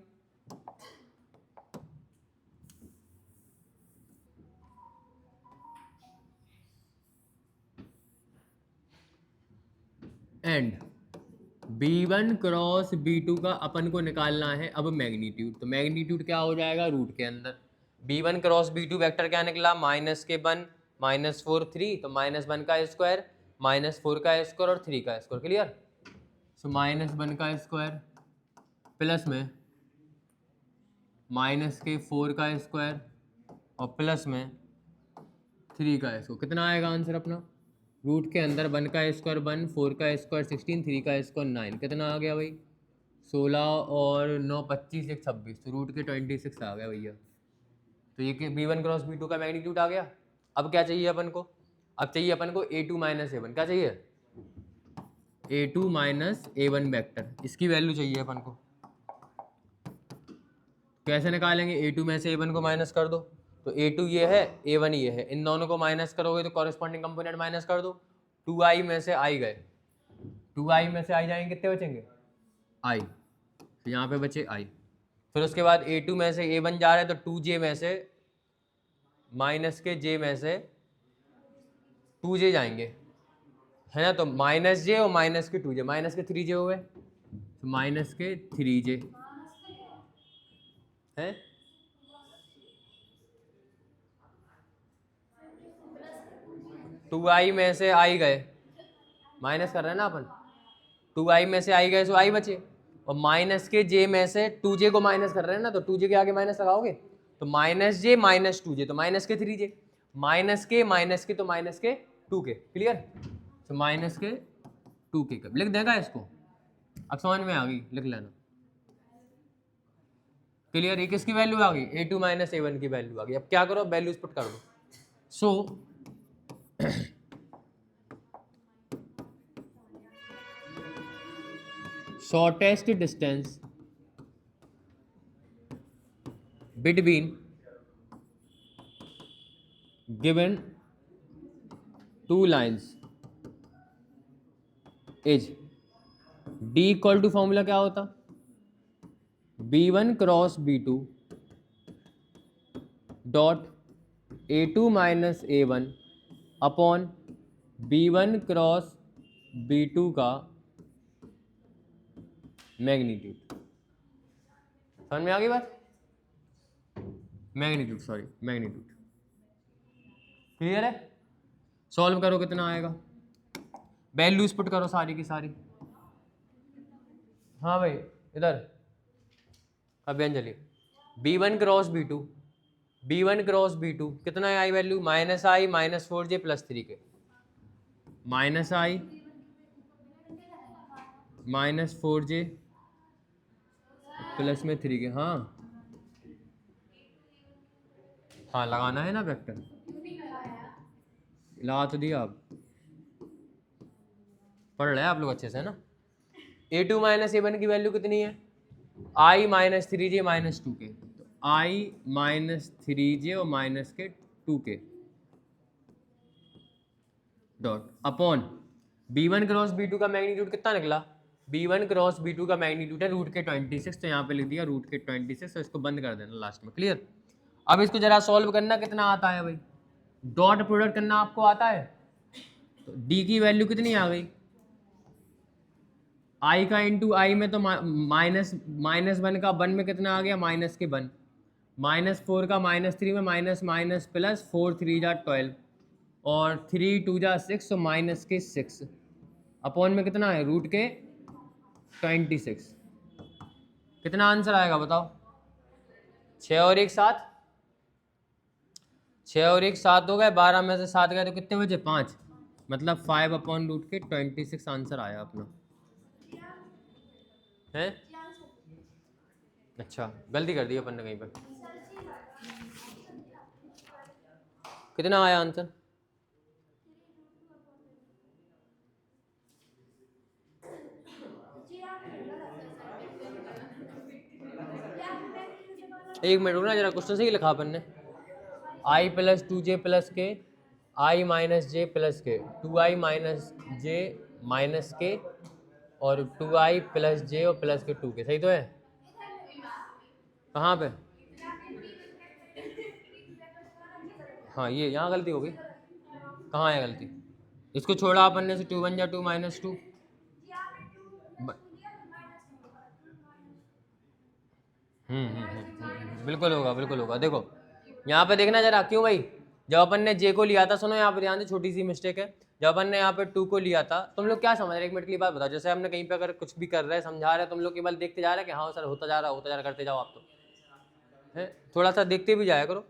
एंड B1 क्रॉस B2 का अपन को निकालना है अब मैग्नीट्यूड, तो मैग्नीट्यूड क्या हो जाएगा? रूट के अंदर। B1 क्रॉस B2 वेक्टर क्या निकला? -1 -4 3, तो -1 का स्क्वायर, -4 का स्क्वायर और 3 का स्क्वायर, क्लियर। सो -1 का स्क्वायर प्लस में -4 का स्क्वायर और प्लस में 3 का स्क्वायर, कितना आएगा आंसर अपना? रूट के अंदर 1 का स्क्वायर 1, 4 का स्क्वायर 16, 3 का स्क्वायर 9, कितना आ गया भाई? 16 और 9 25, 1 26, तो रूट के 26 आ गया भैया। तो ये B1 क्रॉस B2 का मैग्नीट्यूड आ गया। अब क्या चाहिए अपन को? अब चाहिए अपन को A2 - A1। क्या चाहिए? A2 - A1 वेक्टर, इसकी वैल्यू चाहिए अपन को। कैसे निकालेंगे? A2 में से A1 को माइनस कर दो, तो A2 ये है, A1 ये है, इन दोनों को माइनस करोगे तो कॉरेस्पॉन्डिंग कंपोनेंट माइनस कर दो। 2i में से i गए, 2i में से i जाएंगे, कितने बचेंगे? i, तो यहाँ पे बचे i। फिर उसके बाद A2 में से A1 जा रहे हैं, तो 2j में से माइनस के j में से 2j जाएंगे, है ना। तो -j और माइनस के 2j, माइनस के 3j हो गए, तो माइनस के 3j है। टू आई में से आई गए, माइनस कर रहे हैं ना अपन, 2i में से आई गए, सो i बचे, और माइनस के j में से 2j को माइनस कर रहे हैं ना, तो 2j के आगे माइनस लगाओगे, तो -j - 2j, तो माइनस के 3j, माइनस के तो माइनस के 2k, क्लियर। तो माइनस के 2k कब लिख देगा इसको? अब समझ में आ गई, लिख लेना, क्लियर। ये किसकी वैल्यू आ गई? A2 - A1 की वैल्यू आ गई। अब क्या करो, वैल्यूज पुट कर दो। So shortest distance between given two lines is D equal to formula क्या होता, B1 cross B2 dot A2 minus A1 upon B1 cross B2 का मैग्नीट्यूड। समझ में आ गई बात? Magnitude, sorry magnitude. क्लियर है? सॉल्व करो, कितना आएगा? वैल्यूज पुट करो सारी की सारी। हाँ भाई इधर अभ्यंजलि, B1 cross B2, B1 cross B2 कितना है I value, minus I minus 4J plus 3K, minus I minus 4J plus में 3K। हाँ हाँ लगाना है ना वेक्टर, लगा तो दिया। आप पढ़ रहे हैं आप लोग अच्छे से, है ना? A2 माइनस A1 की वैल्यू कितनी है, I minus 3J minus 2K, तो I माइनस 3J और माइनस के 2K dot upon B1 cross B2 का मैग्नीट्यूड कितना निकला, B1 क्रॉस B2 का मैग्नीट्यूड है रूट के 26, तो यहाँ पे लिख दिया रूट के 26, तो इसको बंद कर देना लास्ट में। क्लियर? अब इसको जरा सॉल्व करना, कितना आता है भाई, डॉट प्रोडक्ट करना आपको आता है, तो D की वैल्यू कितनी आ गई, I का इंटू आई में तो माइनस 1 का 1 में कितना आ गया, माइनस के 1, माइनस 4 का माइनस 3 में माइनस माइनस प्लस 4 3 जा 12 और 3 2 जा 6, तो माइनस के 6 अपॉन में कितना है रूट के 26। कितना आंसर आएगा बताओ? 6 और 1 7, 6 और 1 7 हो गए, 12 में से 7 गए तो कितने बचे, 5, मतलब 5 अपॉन रूट के 26 आंसर आया अपना है। अच्छा गलती कर दी अपन ने कहीं पर। कितना आया आंसर? एक मिनट रुकना जरा, क्वेश्चन सही लिखा अपन ने, I प्लस 2J प्लस के, I माइनस J प्लस के, 2I माइनस J माइनस के और 2I प्लस J और प्लस के 2K, सही तो है? कहाँ पे? हाँ ये यहाँ गलती हो गई, कहाँ है गलती? इसको छोड़ा अपन ने से 2 1 जा 2 माइनस 2, बिल्कुल होगा बिल्कुल होगा। देखो यहाँ पे देखना जरा, क्यों भाई, जब अपन ने J को लिया था, सुनो यहाँ पे ध्यान से, छोटी सी मिस्टेक है, जब अपन ने यहाँ पे 2 को लिया था, तुम लोग क्या समझ रहे, एक मिनट के लिए बात बताओ, जैसे हमने कहीं पे अगर कुछ भी कर रहे हैं समझा रहे हैं, तुम लोग केवल देखते जा रहे हैं कि हाँ सर होता जा रहा करते जाओ आप, तो है थोड़ा सा देखते भी जाया करो।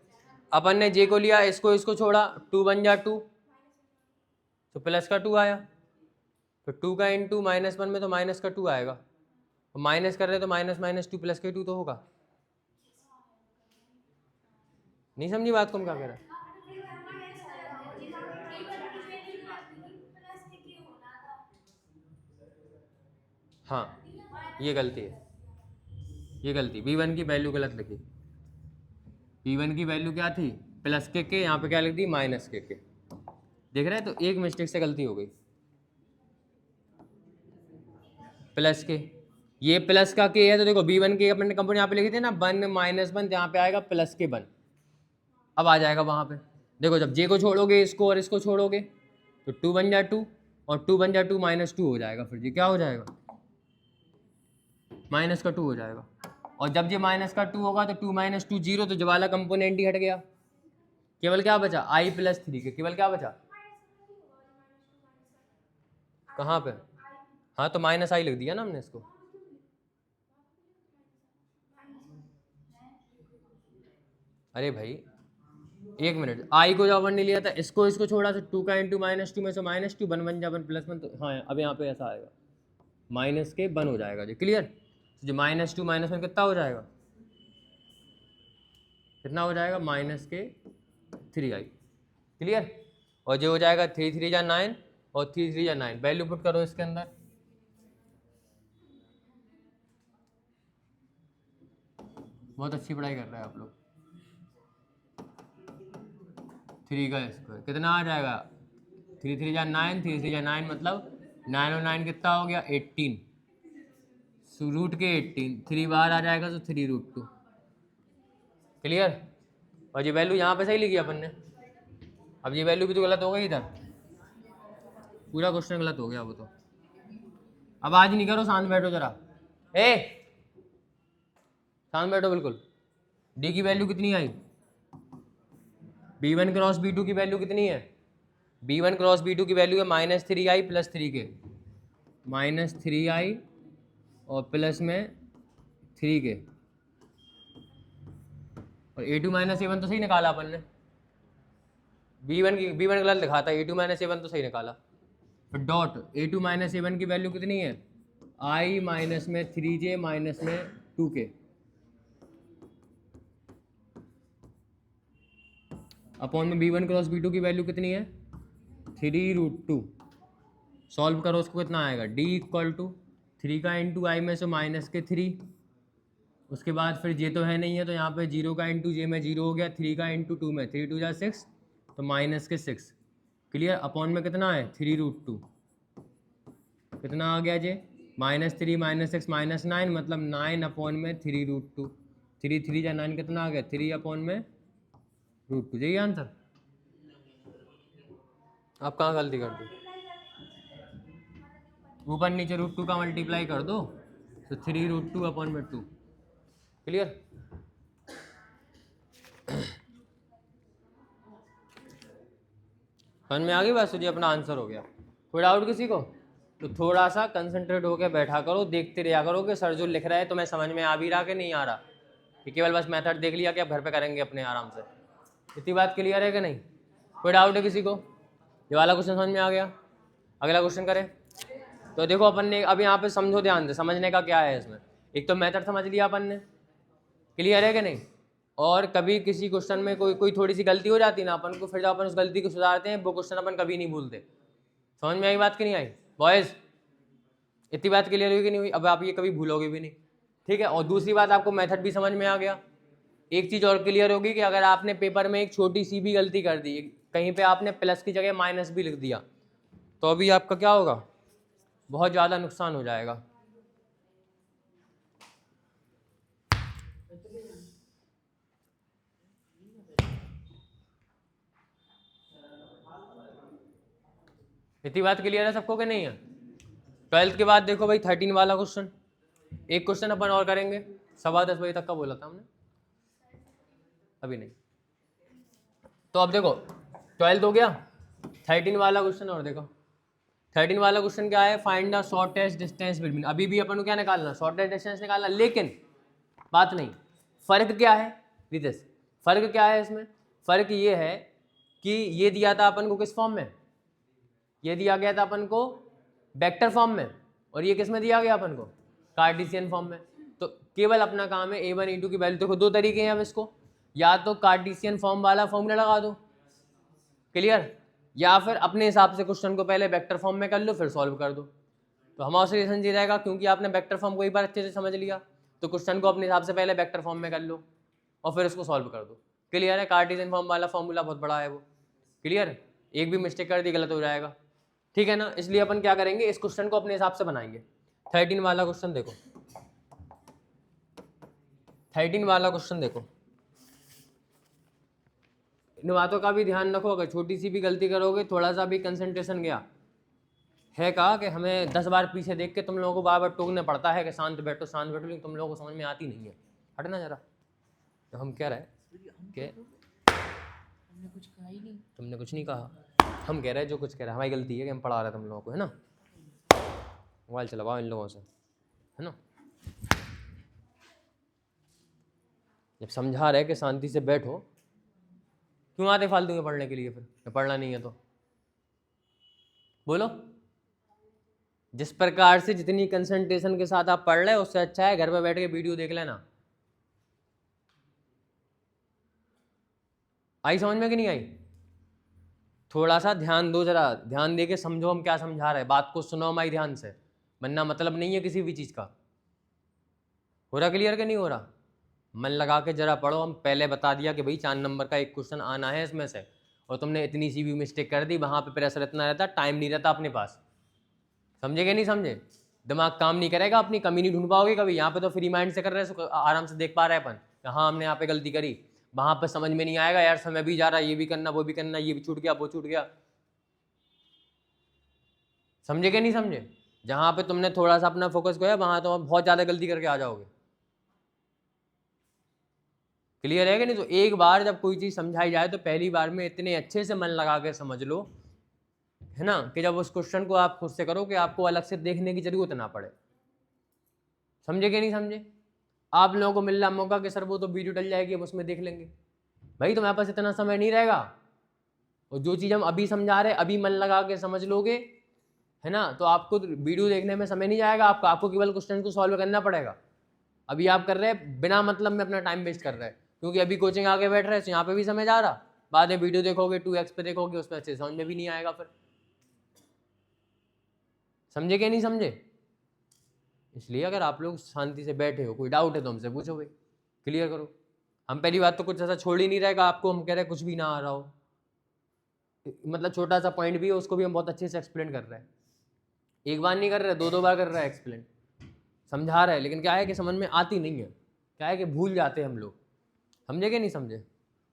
अपन ने J को लिया, इसको छोड़ा, 2 1 जा 2 तो प्लस का 2 आया, तो 2 का इंटू माइनस 1 में तो माइनस का 2 आएगा, तो माइनस कर रहे तो माइनस माइनस 2 प्लस के 2 तो होगा। नहीं समझी बात को हम क्या कह रहे हैं? हाँ ये गलती है, ये गलती, B1 की वैल्यू गलत लिखी, B1 की वैल्यू क्या थी, प्लस के, यहाँ पे क्या लिख दी, माइनस के। देख रहे हैं, तो एक मिस्टेक से गलती हो गई, प्लस के, ये प्लस का के है, तो देखो B1 के अपन ने कंपोनेंट यहाँ पे लिखे थे ना, 1 माइनस 1, यहाँ पे आएगा प्लस के 1, अब आ जाएगा वहाँ पे। देखो जब J को छोड़ोगे, इसको और इसको छोड़ोगे, तो 2 1 जा 2 और 2 1 जा 2 माइनस 2 हो जाएगा, फिर ये क्या हो जाएगा, माइनस का 2 हो जाएगा, और जब ये माइनस का 2 होगा तो 2 माइनस 2 0, तो जो वाला कंपोनेंट ही हट गया, केवल क्या बचा, I प्लस 3 के, केवल क्या बचा, कहाँ पे, हाँ तो माइनस I लिख दिया ना हमने इसको। अरे भाई एक मिनट, I को जब अपन ने लिया था, इसको छोड़ा, तो 2 का इंटू माइनस 2 में से माइनस 2 1 1 जा 1 प्लस 1, तो हाँ अब यहाँ पे ऐसा आएगा, माइनस के 1 हो जाएगा जी। क्लियर? तो जो माइनस 2 माइनस 1 कितना हो जाएगा, कितना हो जाएगा, माइनस के 3I। क्लियर? और जो हो जाएगा 3 3 जा 9 और 3 3 जा 9, वैल्यू पुट करो इसके अंदर, बहुत अच्छी पढ़ाई कर रहे हैं आप लोग। 3 का स्क्वायर कितना आ जाएगा? 3 3 जा 9, 3 3 जा 9 मतलब 9 और 9 कितना हो गया? 18। रूट के 18, 3 बाहर आ जाएगा तो 3√2। क्लियर? और ये वैल्यू यहाँ पे सही लिखी अपन ने। अब ये वैल्यू भी तो गलत हो गई इधर, पूरा क्वेश्चन गलत हो गया वो तो। अब आज नहीं करो, शांत बैठो जरा। शांत बैठो बिल्कुल। डी की वैल्यू कितनी आई? B1 क्रॉस B2 की वैल्यू कितनी है? B1 क्रॉस B2 की वैल्यू है -3i + 3k, -3i और प्लस में 3k। और A2 - A1 तो सही निकाला अपन ने। B1 गलत लिखा था, A2 - A1 तो सही निकाला। फिर डॉट A2 - A1 की वैल्यू कितनी है? i माइनस में 3j माइनस में 2k अपॉन में B1 क्रॉस B2 की वैल्यू कितनी है? 3√2। सॉल्व करो, उसको कितना आएगा? D = 3 का इंटू आई में से माइनस के 3, उसके बाद फिर जे तो है नहीं है तो यहाँ पे 0 का इंटू जे में 0 हो गया, 3 का इंटू 2 में 3 2 जा 6 तो माइनस के 6। क्लियर? अपॉन में कितना है? 3√2। कितना आ गया जे? -3 -6 -9 मतलब 9 अपॉन में 3√2। 3 3 जा 9 कितना आ गया? 3 अपॉन में √2। यही आंसर। आप कहाँ गलती कर दी? ऊपर नीचे √2 का मल्टीप्लाई कर दो तो 3√2 अपॉन में 2। क्लियर? समझ में आ गई बात? जी अपना आंसर हो गया। कोई डाउट किसी को? तो थोड़ा सा कंसंट्रेट होकर बैठा करो, देखते रहा करो कि सर जो लिख रहा है तो मैं समझ में आ भी रहा कि नहीं आ रहा, कि केवल बस मेथड देख लिया कि आप घर पे करेंगे अपने आराम से। इतनी बात क्लियर है कि नहीं? कोई डाउट है किसी को? ये वाला क्वेश्चन समझ में आ गया? अगला क्वेश्चन करें। तो देखो अपन ने अब यहाँ पे समझो, ध्यान से समझने का क्या है इसमें। एक तो मेथड समझ लिया अपन ने, क्लियर है कि नहीं? और कभी किसी क्वेश्चन में कोई थोड़ी सी गलती हो जाती है ना अपन को, फिर जब अपन उस गलती को सुधारते हैं वो क्वेश्चन अपन कभी नहीं भूलते। समझ में आई बात कि नहीं आई बॉयज? इतनी बात क्लियर हुई कि नहीं हुई? अब आप ये कभी भूलोगे भी नहीं, ठीक है? और दूसरी बात, आपको मेथड भी समझ में आ गया। एक चीज़ और क्लियर होगी कि अगर आपने पेपर में एक छोटी सी भी गलती कर दी, कहीं पे आपने प्लस की जगह माइनस भी लिख दिया, तो अभी आपका क्या होगा? बहुत ज़्यादा नुकसान हो जाएगा। इतनी बात क्लियर है सबको कि नहीं है? 12th के बाद देखो भाई 13 वाला क्वेश्चन, एक क्वेश्चन अपन और करेंगे। 10:15 बजे तक का बोला था हमने, अभी नहीं। तो अब देखो 12th हो गया, 13 वाला क्वेश्चन और देखो। 13 वाला क्वेश्चन क्या है? Find the shortest distance between. अभी भी अपन को क्या निकालना? शॉर्टेस्ट डिस्टेंस निकालना। लेकिन बात नहीं, फर्क क्या है रितेश? फर्क क्या है इसमें? फर्क ये है कि ये दिया था अपन को किस फॉर्म में? ये दिया गया था अपन को वेक्टर फॉर्म में, और ये किस में दिया गया अपन को? कार्टेशियन फॉर्म में। तो केवल अपना काम है A1 A2 की वैल्यू। देखो दो तरीके हैं अब इसको, या तो कार्टेशियन फॉर्म वाला फॉर्मूला लगा दो, क्लियर, या फिर अपने हिसाब से क्वेश्चन को पहले वेक्टर फॉर्म में कर लो फिर सॉल्व कर दो। तो हमारा सॉल्यूशन ये रहेगा, क्योंकि आपने वेक्टर फॉर्म को एक बार अच्छे से समझ लिया तो क्वेश्चन को अपने हिसाब से पहले वेक्टर फॉर्म में कर लो और फिर उसको सॉल्व कर दो। क्लियर है? कार्टेशियन फॉर्म वाला फॉर्मूला बहुत बड़ा है वो, क्लियर। एक भी मिस्टेक कर दी गलत हो जाएगा, ठीक है ना? इसलिए अपन क्या करेंगे, इस क्वेश्चन को अपने हिसाब से बनाएंगे। 13 वाला क्वेश्चन देखो, 13 वाला क्वेश्चन देखो। इन बातों का भी ध्यान रखो, अगर छोटी सी भी गलती करोगे, थोड़ा सा भी कंसंट्रेशन गया है, कहा कि हमें 10 बार पीछे देख के तुम लोगों को बार बार टोकना पड़ता है कि शांत बैठो शांत बैठो, लेकिन तुम लोगों को समझ में आती नहीं है। हटना जरा, तो हम कह रहे हैं कि हमने कुछ कहा ही नहीं। तुमने कुछ नहीं कहा, हम कह रहे हैं जो कुछ कह रहे हैं हमारी गलती है कि हम पढ़ा रहे हैं तुम लोगों को, है ना? मोबाइल चलवाओ इन लोगों से, है ना? जब समझा रहे कि शांति से बैठो, क्यों आते फालतू में पढ़ने के लिए? फिर पढ़ना नहीं है तो बोलो। जिस प्रकार से जितनी कंसंट्रेशन के साथ आप पढ़ रहे हो, उससे अच्छा है घर पे बैठ के वीडियो देख लेना। आई समझ में कि नहीं आई? थोड़ा सा ध्यान दो, जरा ध्यान दे के समझो हम क्या समझा रहे हैं, बात को सुनो हमारी ध्यान से, वरना मतलब नहीं है किसी भी चीज़ का। हो रहा क्लियर कि नहीं हो रहा? मन लगा के जरा पढ़ो। हम पहले बता दिया कि भाई 4 नंबर का एक क्वेश्चन आना है इसमें से, और तुमने इतनी सी भी मिस्टेक कर दी, वहाँ पे प्रेशर इतना रहता, टाइम नहीं रहता अपने पास। समझे कि नहीं समझे? दिमाग काम नहीं करेगा, अपनी कमी नहीं ढूंढ पाओगे कभी। यहाँ पे तो फ्री माइंड से कर रहे हैं, आराम से देख पा रहे हैं अपन, हाँ हमने यहाँ पे गलती करी। वहाँ पे समझ में नहीं आएगा यार, समय भी जा रहा है, ये भी करना वो भी करना, ये भी छूट गया वो छूट गया। समझे कि नहीं समझे? जहाँ पे तुमने थोड़ा सा अपना फोकस किया, वहाँ तो बहुत ज़्यादा गलती करके आ जाओगे। क्लियर है कि नहीं? तो एक बार जब कोई चीज़ समझाई जाए तो पहली बार में इतने अच्छे से मन लगा के समझ लो, है ना, कि जब उस क्वेश्चन को आप खुद से करो कि आपको अलग से देखने की जरूरत ना पड़े। समझे कि नहीं समझे? आप लोगों को मिल रहा मौका कि सर वो तो वीडियो डल जाएगी, अब उसमें देख लेंगे। भाई तुम्हारे पास इतना समय नहीं रहेगा, और जो चीज़ हम अभी समझा रहे अभी मन लगा के समझ लोगे, है ना, तो आपको वीडियो देखने में समय नहीं जाएगा, आपको केवल क्वेश्चन को सॉल्व करना पड़ेगा। अभी आप कर रहे हैं बिना मतलब में अपना टाइम वेस्ट कर रहे हैं, क्योंकि अभी कोचिंग आके बैठ रहे हैं तो यहाँ पे भी समय जा रहा, बाद में वीडियो देखोगे 2x पे देखोगे, उसमें अच्छे समझ में भी नहीं आएगा फिर। समझे कि नहीं समझे? इसलिए अगर आप लोग शांति से बैठे हो, कोई डाउट है तो हमसे पूछो भाई, क्लियर करो। हम पहली बात तो कुछ ऐसा छोड़ ही नहीं रहेगा आपको, हम कह रहे हैं कुछ भी ना आ रहा हो, मतलब छोटा सा पॉइंट भी है उसको भी हम बहुत अच्छे से एक्सप्लेन कर रहे हैं। एक बार नहीं कर रहे, 2 बार कर रहे हैं एक्सप्लेन, समझा रहे हैं, लेकिन क्या है कि समझ में आती नहीं है, क्या है कि भूल जाते हैं हम लोग। समझे कि नहीं समझे?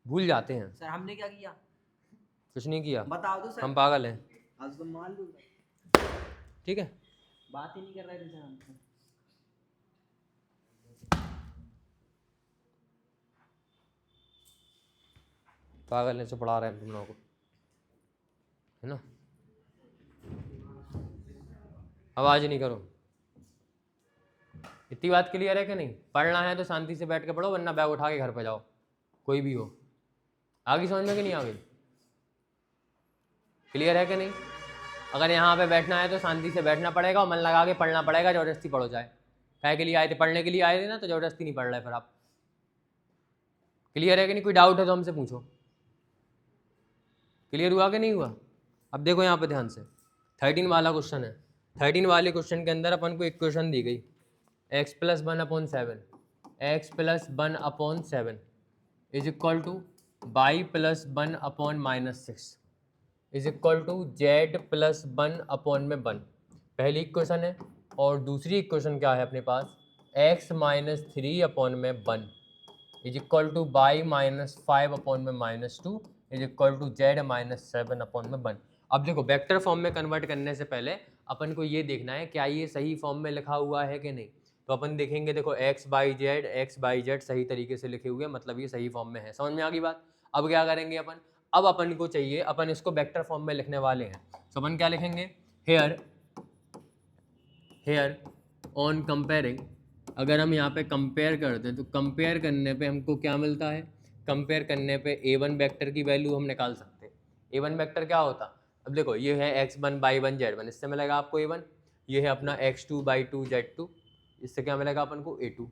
भूल जाते हैं। सर हमने क्या किया? कुछ नहीं किया, बताओ तो सर। हम पागल हैं। आज तो मान लूंगा। ठीक है, बात ही नहीं कर रहे थे सर हम तो। पागल है, से पढ़ा रहे हैं तुम लोगों को, है ना। आवाज नहीं करो। इतनी बात क्लियर है कि नहीं? पढ़ना है तो शांति से बैठ के पढ़ो, वरना बैग उठा के घर पे जाओ, कोई भी हो। आगे समझ में कि नहीं आ गई? क्लियर है कि नहीं? अगर यहाँ पे बैठना है तो शांति से बैठना पड़ेगा और मन लगा के पढ़ना पड़ेगा, जबरदस्ती पढ़ो जाए। काय के लिए आए थे? पढ़ने के लिए आए थे ना, तो जबरदस्ती नहीं पढ़ रहे फिर आप। क्लियर है कि नहीं? कोई डाउट है तो हमसे पूछो। क्लियर हुआ कि नहीं हुआ? अब देखो यहाँ पे ध्यान से, 13 वाला क्वेश्चन है। 13 वाले क्वेश्चन के अंदर अपन को एक क्वेश्चन दी गई, x + 1/7, x + 1/7 is equal to y + 1/-6 is equal to z + 1/1। पहली इक्वेशन है, और दूसरी इक्वेशन क्या है अपने पास, x - 3/1 is equal to y - 5/-2 is equal to z - 7/1। अब देखो वेक्टर फॉर्म में कन्वर्ट करने से पहले अपन को ये देखना है क्या ये सही फॉर्म में लिखा हुआ है कि नहीं। तो अपन देखेंगे, देखो x बाई जेड सही तरीके से लिखे हुए, मतलब ये सही फॉर्म में है। समझ में आ गई बात? अब क्या करेंगे अपन, अब अपन को चाहिए, अपन इसको वेक्टर फॉर्म में लिखने वाले हैं। तो अपन क्या लिखेंगे, हेयर ऑन कंपेयरिंग, अगर हम यहाँ पे कंपेयर करते हैं तो कंपेयर करने पे हमको क्या मिलता है, कंपेयर करने पे a1 वेक्टर की वैल्यू हम निकाल सकते हैं। a1 वेक्टर क्या होता, अब देखो ये है x1 by 1 z1, इससे मिलेगा आपको a1। ये है अपना x2 by 2 z2, इससे क्या मिलेगा अपन को a2।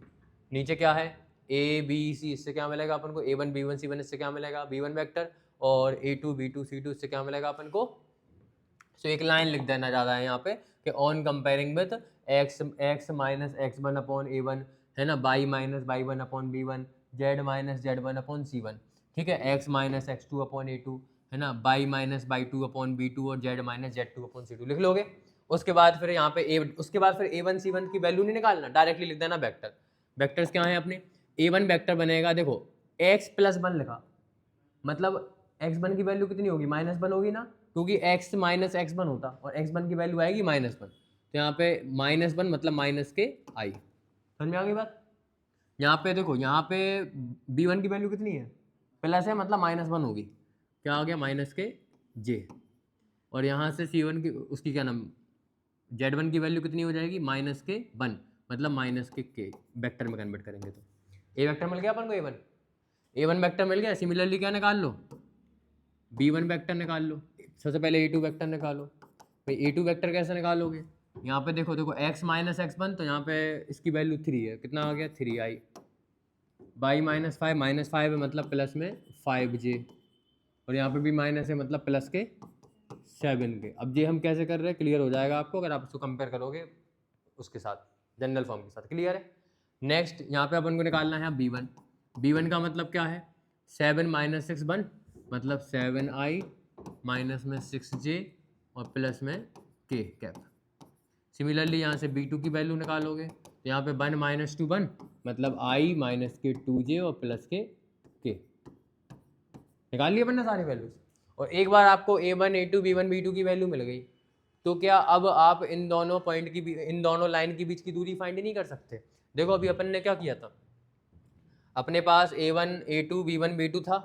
नीचे क्या है a b c, इससे क्या मिलेगा अपन को a1 b1 c1, इससे क्या मिलेगा b1 वेक्टर, और a2 b2 c2, इससे क्या मिलेगा अपन को। तो एक लाइन लिख देना ज़्यादा है यहाँ पे कि on comparing with x - x1/a1, है ना, y - y1/b1, z - z1/c1। ठीक है, x - x2/a2, है ना, y - y2/b2 और z - z2/c2 लिख लोगे। उसके बाद फिर यहाँ पे उसके बाद फिर a1 c1 की वैल्यू नहीं निकालना, डायरेक्टली लिख देना वेक्टर। वेक्टर्स क्या है अपने, a1 वेक्टर बनेगा, देखो x + 1 लिखा, मतलब x1 की वैल्यू कितनी होगी, -1 होगी ना, क्योंकि x - x1 होता और x1 की वैल्यू आएगी -1, तो यहाँ पे -1 मतलब माइनस के आई। समझ में आ गई बात? यहाँ पे देखो, यहाँ पे b1 की वैल्यू कितनी है, प्लस है, मतलब -1 होगी, क्या आ गया माइनस के j, और यहाँ से c1 की उसकी क्या नाम z1 की वैल्यू कितनी हो जाएगी, -1 मतलब माइनस के k वेक्टर में कन्वर्ट करेंगे तो a वेक्टर मिल गया अपन को, a1 वेक्टर मिल गया। सिमिलरली क्या निकाल लो, b1 वेक्टर निकाल लो। सबसे पहले a2 वेक्टर निकालो। भाई a2 वेक्टर कैसे निकालोगे, यहाँ पे देखो x - x1, तो यहाँ पे इसकी वैल्यू 3 है, कितना आ गया 3i, y - 5 है मतलब प्लस में 5j, और यहाँ पे भी माइनस है मतलब प्लस के 7 के। अब ये हम कैसे कर रहे हैं, क्लियर हो जाएगा आपको अगर आप उसको कंपेयर करोगे उसके साथ, जनरल फॉर्म के साथ। क्लियर है? नेक्स्ट यहाँ पे अपन को निकालना है B1। B1 का मतलब क्या है, 7 माइनस 6 1, मतलब 7i माइनस में 6j और प्लस में k कैप। सिमिलरली यहाँ से B2 की वैल्यू निकालोगे तो यहाँ पे 1 माइनस 2 1, मतलब i माइनस के 2j और प्लस के k। निकाल लिया अपन ने सारी वैल्यूज। और एक बार आपको A1 A2 B1 B2 की वैल्यू मिल गई तो क्या अब आप इन दोनों पॉइंट की इन दोनों लाइन के बीच की दूरी फाइंड नहीं कर सकते। देखो अभी अपन ने क्या किया था, अपने पास A1 A2 B1 B2 था,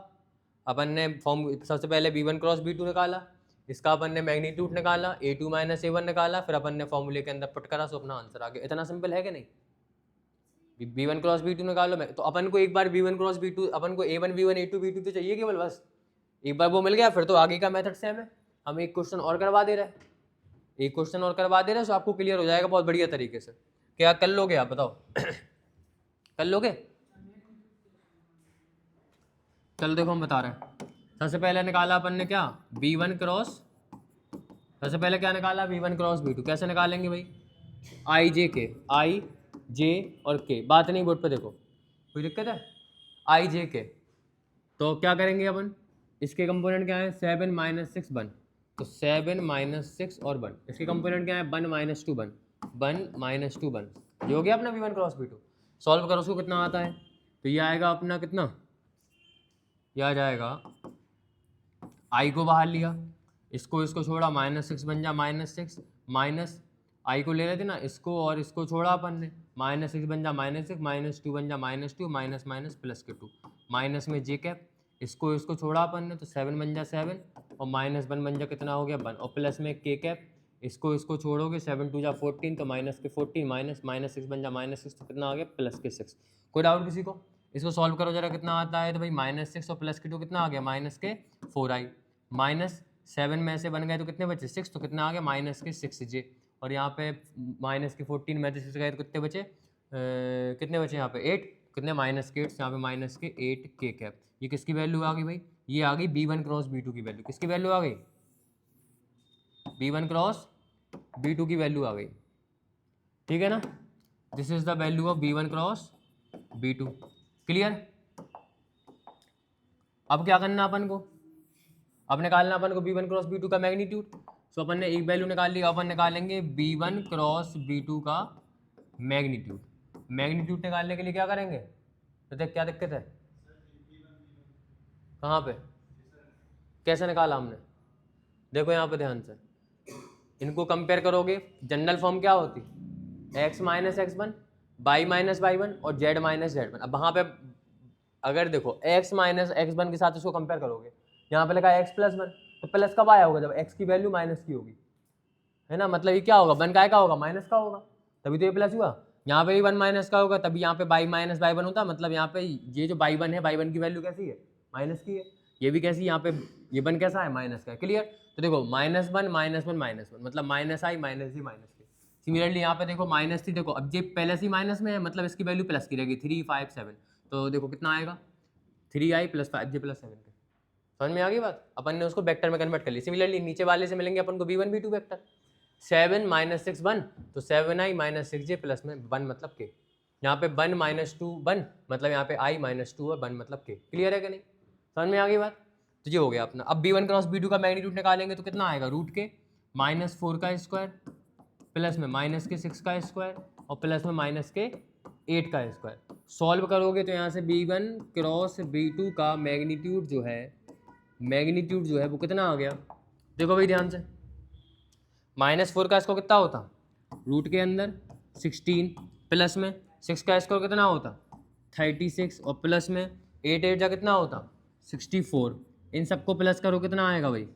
अपन ने फॉर्म सबसे पहले B1 क्रॉस B2 निकाला, इसका अपन ने मैग्नीट्यूड निकाला, A2 माइनस A1 निकाला, फिर अपन ने फॉर्मूले के अंदर पुट करा, सो अपना आंसर आ गया। इतना सिंपल है कि नहीं। B1 क्रॉस B2 निकालो, तो अपन को एक बार B1 क्रॉस B2, अपन को A1 B1 A2 B2 तो चाहिए केवल, बस एक बार वो मिल गया फिर तो आगे का मेथड सेम है। हम एक क्वेश्चन और करवा दे रहे हैं, एक क्वेश्चन और करवा दे रहे हैं, तो आपको क्लियर हो जाएगा बहुत बढ़िया तरीके से। क्या कर लोगे आप बताओ? कर लोगे? चलो देखो हम बता रहे हैं। सबसे पहले निकाला अपन ने क्या, B1 क्रॉस, सबसे पहले क्या निकाला, B1 क्रॉस B2। कैसे निकालेंगे भाई, आई जे के, आई जे और के, बात नहीं बोर्ड पे देखो, कोई दिक्कत है, आई जे के। तो क्या करेंगे अपन, इसके कंपोनेंट क्या है, 7 माइनस 6 1, तो 7 माइनस 6 और 1, इसके कंपोनेंट क्या है, 1 माइनस 2 1, 1 माइनस 2 1, ये हो गया अपना B1 क्रॉस B2। सॉल्व करो उसको, कितना आता है, तो ये आएगा अपना कितना, ये आ जाएगा, आई को बाहर लिया, इसको छोड़ा, माइनस 6 बन जा माइनस 6, माइनस आई को ले रहे थे ना, इसको और इसको छोड़ा अपन ने, माइनस 6 बन जा माइनस 6, माइनस 2 बन जा माइनस 2, माइनस माइनस प्लस के 2, माइनस में जे कैप, इसको छोड़ा अपन ने तो 7 बन जा 7, और माइनस 1 बन जा कितना हो गया 1, और प्लस में के कैप, इसको छोड़ोगे 7 2 जा 14, तो माइनस के 14, माइनस माइनस 6 बन जा माइनस 6, तो कितना आ गया प्लस के 6। कोई डाउट किसी को? इसको सॉल्व करो जरा, कितना आता है, तो भाई माइनस 6 और प्लस के 2 कितना आ गया, माइनस के 4i, माइनस 7 में से बन गए तो कितने बचे 6, तो कितना आ गया माइनस के 6j, और यहाँ पे माइनस के 14 में से 6 गए तो कितने बचे, कितने बचे यहाँ पे 8, कितने माइनस के 8, यहाँ पे माइनस के 8 के कैप। ये किसकी वैल्यू आ गई भाई, ये आ गई B1 क्रॉस B2 की वैल्यू। किसकी वैल्यू आ गई, B1 क्रॉस B2 की वैल्यू आ गई, ठीक है ना। This is the value of B1 cross B2। Clear? अब क्या करना अपन को, अब निकालना अपन को B1 क्रॉस B2 का मैग्नीट्यूड। सो अपन ने एक वैल्यू निकाल ली, अपन निकालेंगे B1 क्रॉस B2 का मैग्नीट्यूड। मैग्नीट्यूड निकालने के लिए क्या करेंगे, तो देख क्या दिक्कत है, कहाँ पे, कैसे निकाला हमने, देखो यहाँ पे ध्यान से, इनको कंपेयर करोगे, जनरल फॉर्म क्या होती, x minus x one, by minus by one और z माइनस जेड वन। अब वहाँ पे अगर देखो x माइनस एक्स वन के साथ इसको कंपेयर करोगे, यहाँ पे लिखा है x प्लस वन, तो प्लस कब आया होगा, जब x की वैल्यू माइनस की होगी, है ना। मतलब ये क्या होगा, वन का होगा, माइनस का होगा, तभी तो ये प्लस हुआ। यहाँ पे भी 1 माइनस का होगा, तभी यहाँ पे बाई माइनस बाई वन होता, मतलब यहाँ पे ये जो बाई वन है, बाई वन की वैल्यू कैसी है, माइनस की है, ये भी कैसी, यहाँ पे ये वन कैसा है, माइनस का है। क्लियर? तो देखो minus one minus one minus one, मतलब minus I minus ji minus के। सिमिलरली यहाँ पे देखो माइनस थी, देखो अब ये पहले से ही माइनस में है, मतलब इसकी वैल्यू प्लस की रहेगी, 3 5 7, तो देखो कितना आएगा 3i प्लस 5j प्लस 7 के। समझ में आ गई बात, अपन ने उसको वेक्टर में कन्वर्ट कर ली। सिमिलरली नीचे वाले से मिलेंगे अपन को B1 B2 वेक्टर, 7 माइनस 6 1, तो 7i माइनस 6j प्लस में 1 मतलब के, यहाँ पे 1 माइनस 2 1, मतलब यहाँ पे i माइनस 2 और 1 मतलब के। क्लियर है कि नहीं, समझ में आ गई बात। तो ये हो गया अपना। अब B1 क्रॉस B2 का मैग्नीट्यूड निकालेंगे तो कितना आएगा, रूट के माइनस 4 का स्क्वायर प्लस में माइनस के 6 का स्क्वायर और प्लस में माइनस के 8 का स्क्वायर। सॉल्व करोगे तो यहाँ से B1 क्रॉस B2 का मैग्नीट्यूड जो है वो कितना आ गया, देखो भाई ध्यान से, माइनस 4 का स्क्वायर कितना होता, रूट के अंदर 16 प्लस में 6 का स्क्वायर कितना होता 36 और प्लस में 8 8 जा कितना होता 64। इन सबको प्लस करो कितना आएगा भाई,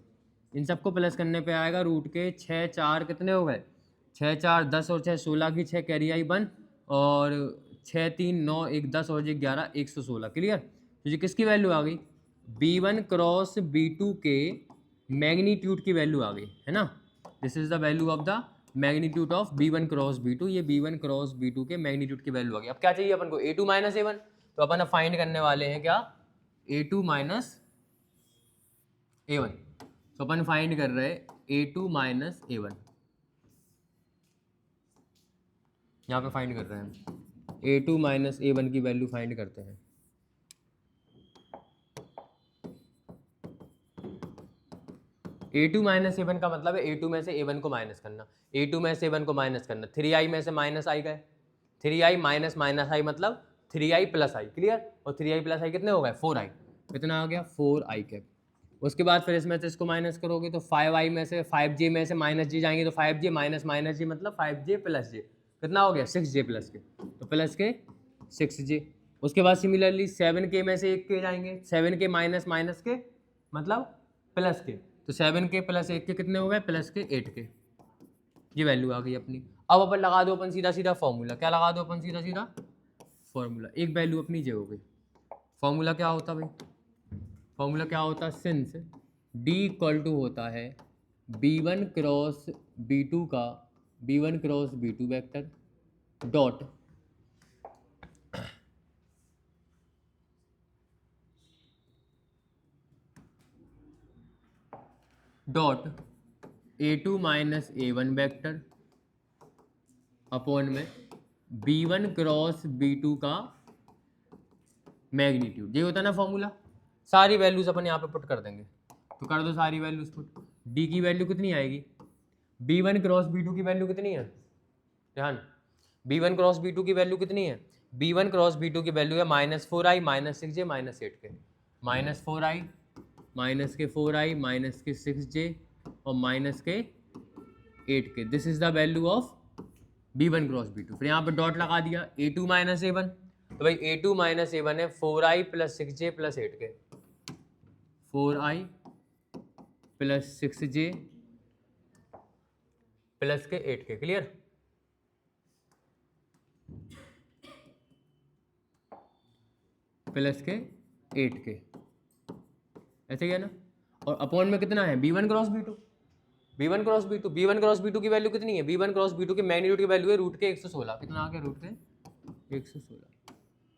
इन सबको प्लस करने पे आएगा रूट के 6 4 कितने हो गए 6 4 10 और 6 16 की 6 कैरी आई 1 और 6 3 9 1 10 और 11 116। क्लियर? तो ये किसकी वैल्यू आ गई, B1 क्रॉस B2 के मैग्नीट्यूड की वैल्यू आ गई, है ना। This is the value of the magnitude of B1 cross B2। ये B1 क्रॉस B2 के मैग्नीट्यूड की वैल्यू आ गई। अब क्या चाहिए अपन को, A2 माइनस A1, तो अपन फाइंड करने वाले हैं क्या, A2 माइनस A1। तो अपन फाइंड कर रहे हैं A2 माइनस A1, यहाँ पे फाइंड कर रहे हैं। A2 माइनस A1 की वैल्यू फाइंड करते हैं। A2 माइनस A1 का मतलब है A2 में से A1 को माइनस करना, A2 में से A1 को माइनस करना, 3i में से माइनस आई गए, 3i माइनस माइनस आई मतलब 3i प्लस आई, क्लियर। और 3i प्लस आई कितने हो गए 4i, कितना आ गया 4i कैप। उसके बाद फिर इसमें से इसको माइनस करोगे तो 5i में से 5j में से माइनस j जाएंगे तो 5j माइनस माइनस j मतलब 5j प्लस j, कितना हो गया 6j प्लस के, तो प्लस के 6j। उसके बाद सिमिलरली 7k में से 1k जाएंगे, 7k माइनस माइनस के मतलब प्लस के, तो 7k प्लस 1 के कितने हो गए प्लस के 8k, ये वैल्यू आ गई अपनी। अब अपन लगा दो अपन सीधा सीधा फॉर्मूला, क्या लगा दो अपन सीधा सीधा फॉर्मूला, एक वैल्यू अपनी जे हो गई। फॉर्मूला क्या होता भाई, फॉर्मूला क्या होता है, सिंस D इक्वल टू होता है B1 क्रॉस B2 का B1 cross B2 vector dot dot A2 minus A1 vector upon में B1 क्रॉस B2 का मैग्नीट्यूड, ये होता है ना फॉर्मूला। सारी वैल्यूज अपन यहाँ पे पुट कर देंगे, तो कर दो सारी वैल्यूज पुट। D की वैल्यू कितनी आएगी, B1 क्रॉस B2 की वैल्यू कितनी है, ध्यान, B1 क्रॉस B2 की वैल्यू कितनी है, B1 क्रॉस B2 की वैल्यू है -4i minus 6j minus 8k, -4i minus के 4i माइनस के 6j और माइनस के 8k, this is the value of B1 cross B2। फिर यहाँ पर डॉट लगा दिया A2 माइनस A1, तो भाई A2 माइनस A1 है 4i plus 6j plus 8k, 4i plus 6j plus के 8k, क्लियर। प्लस के 8k, ऐसे ही है ना। और अपॉन में कितना है B1 cross B2, B1 cross B2, B1 cross B2 की वैल्यू कितनी है, B1 क्रॉस B2 की मैग्नीट्यूड की वैल्यू है रूट के 116, कितना आ गया रूट के 116।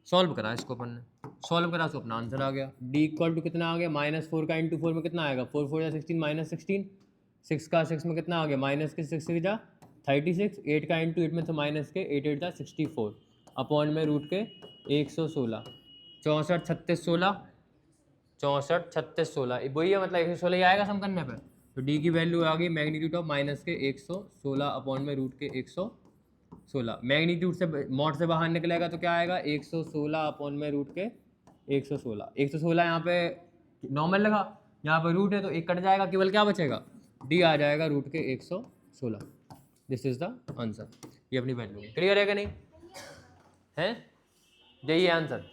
सॉल्व करा इसको अपन ने, सॉल्व करा तो अपना आंसर आ गया। D इक्वल टू कितना आ गया -4 का इंटू 4 में कितना आएगा 4 4 16 माइनस 16, 6 का 6 में कितना आ गया माइनस के 6 जा 36, 8 का इंटू 8 में तो माइनस के 8 8 जा 64 अपॉन में रूट के 116, 64 36 16, 64 36 16 वही है, मतलब 116 ही आएगा सम करने पे। तो D की वैल्यू आ गई मैग्नीट्यूड ऑफ माइनस के 116 अपॉन में रूट के 116, मैग्नीट्यूड से मॉड से बाहर निकलेगा तो क्या आएगा 116 अपॉन में रूट के 116, 116 यहाँ पे नॉर्मल लगा, यहाँ पे रूट है तो एक कट जाएगा, केवल क्या बचेगा D आ जाएगा रूट के 116, दिस इज द आंसर। ये अपनी वैल्यू है, क्लियर है कि नहीं है, यही है आंसर।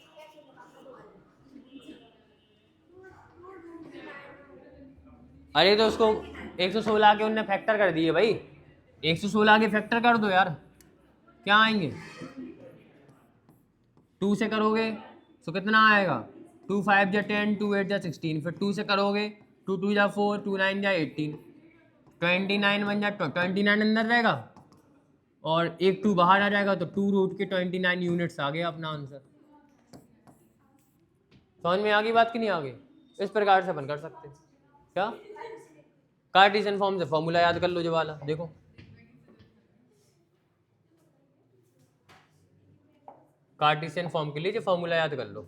अरे तो उसको 116 के उनने फैक्टर कर दिए भाई, 116 के फैक्टर कर दो यार, क्या आएंगे 2 से करोगे तो कितना आएगा 2 5 जा 10, 2 8 जा 16, फिर 2 से करोगे 2 2 जा 4, 2 9 जा 18, 29 1 जा 29 अंदर रहेगा और एक 2 बाहर आ जाएगा, तो 2 रूट के 29 यूनिट्स आ गया अपना आंसर। समझ में आ गई बात कि नहीं आ गई, इस प्रकार से अपन कर सकते हैं। क्या कार्टेशियन फॉर्म से फॉर्मूला याद कर लो जो वाला, देखो कार्टेशियन फॉर्म के लिए जो फॉर्मूला याद कर लो।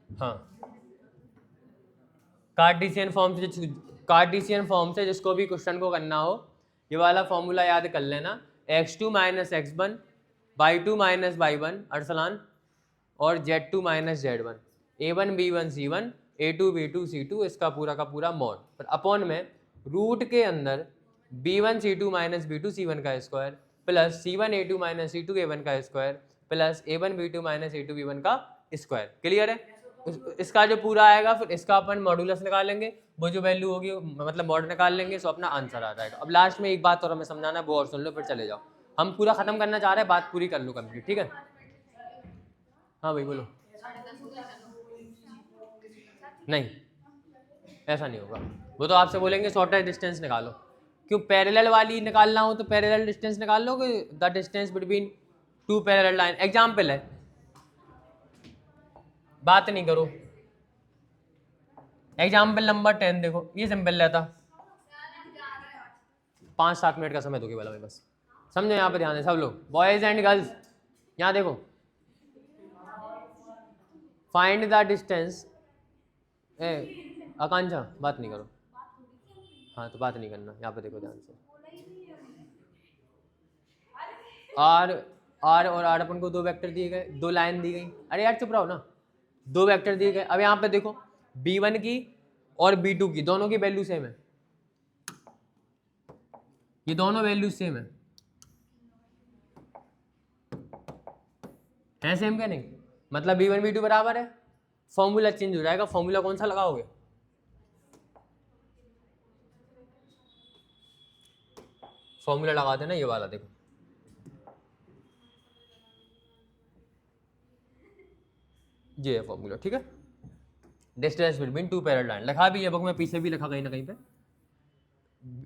हाँ कार्टेशियन फॉर्म से जिसको भी क्वेश्चन को करना हो ये वाला फॉर्मूला याद कर लेना, x2 minus x1 y2 minus y1 Arsalan और z2 minus z1, a1 b1 c1 a2 b2 c2, इसका पूरा का पूरा मॉड, पर अपॉन में रूट के अंदर b1 c2 minus b2 c1 का square plus c1 a2 minus c2 a1 का square plus a1 b2 minus a2 b1 का स्क्वायर, क्लियर है। इसका जो पूरा आएगा फिर इसका अपन मॉडुलस निकालेंगे, वो जो वैल्यू होगी मतलब मॉड निकाल लेंगे, सो अपना आंसर आ जाएगा। अब लास्ट में एक बात और हमें समझाना है, वो और सुन लो फिर चले जाओ, हम पूरा खत्म करना चाह रहे हैं, बात पूरी कर लो कंप्लीट, ठीक है। हाँ भाई बोलो। नहीं ऐसा नहीं होगा, वो तो आपसे बोलेंगे शॉर्टेस्ट डिस्टेंस निकालो, क्यों पैरेलल वाली निकालना हो तो पैरेलल डिस्टेंस निकाल लो, the distance between two parallel line. Example है, बात नहीं करो, एग्जाम्पल नंबर 10 देखो, ये सिंपल रहता, 5-7 मिनट का समय दोगे वाला मैं बस, समझो यहाँ पे ध्यान है सब लोग, बॉयज एंड गर्ल्स यहाँ देखो, फाइंड द डिस्टेंस। आकांक्षा बात नहीं करो, हाँ तो बात नहीं करना, यहाँ पे देखो ध्यान से। आर और आर अपन को दो वेक्टर दिए गए, दो लाइन दी गई। अरे यार चुप रहो ना, दो वेक्टर दिए गए। अब यहाँ पे देखो b1 की और b2 की दोनों की वैल्यू सेम है, ये दोनों वैल्यू सेम है सेम क्या नहीं? मतलब b1 b2 बराबर है। फॉर्मूला चेंज हो जाएगा, फॉर्मूला कौन सा लगाओगे? फॉर्मूला लगा देना ये वाला, देखो ये है फॉर्मूला, ठीक है। Distance between two parallel line लिखा भी है बुक में, पीछे भी लिखा कहीं ना कहीं पे।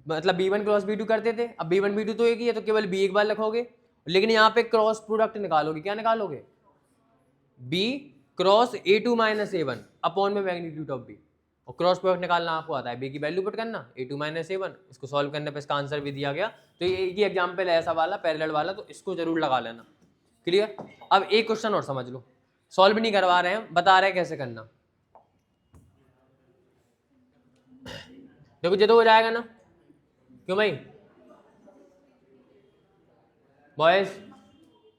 मतलब b1 क्रॉस b2 करते थे, अब b1 b2 तो एक ही है, तो केवल b एक बार लिखोगे, लेकिन यहाँ पे क्रॉस प्रोडक्ट निकालोगे। क्या निकालोगे? b cross a2 minus a1 upon में मैग्नीट्यूड ऑफ b, और क्रॉस प्रोडक्ट निकालना आपको आता है, b की वैल्यू पुट करना a2 माइनस a1। इसको सॉल्व करने पे इसका आंसर भी दिया गया। तो ये एक ही एग्जाम्पल है ऐसा वाला पैरेलल वाला, तो इसको जरूर लगा लेना। क्लियर? अब एक क्वेश्चन और समझ लो, सॉल्व नहीं करवा रहे हैं, बता रहे हैं कैसे करना। देखो ये तो हो जाएगा ना, क्यों भाई? बॉयज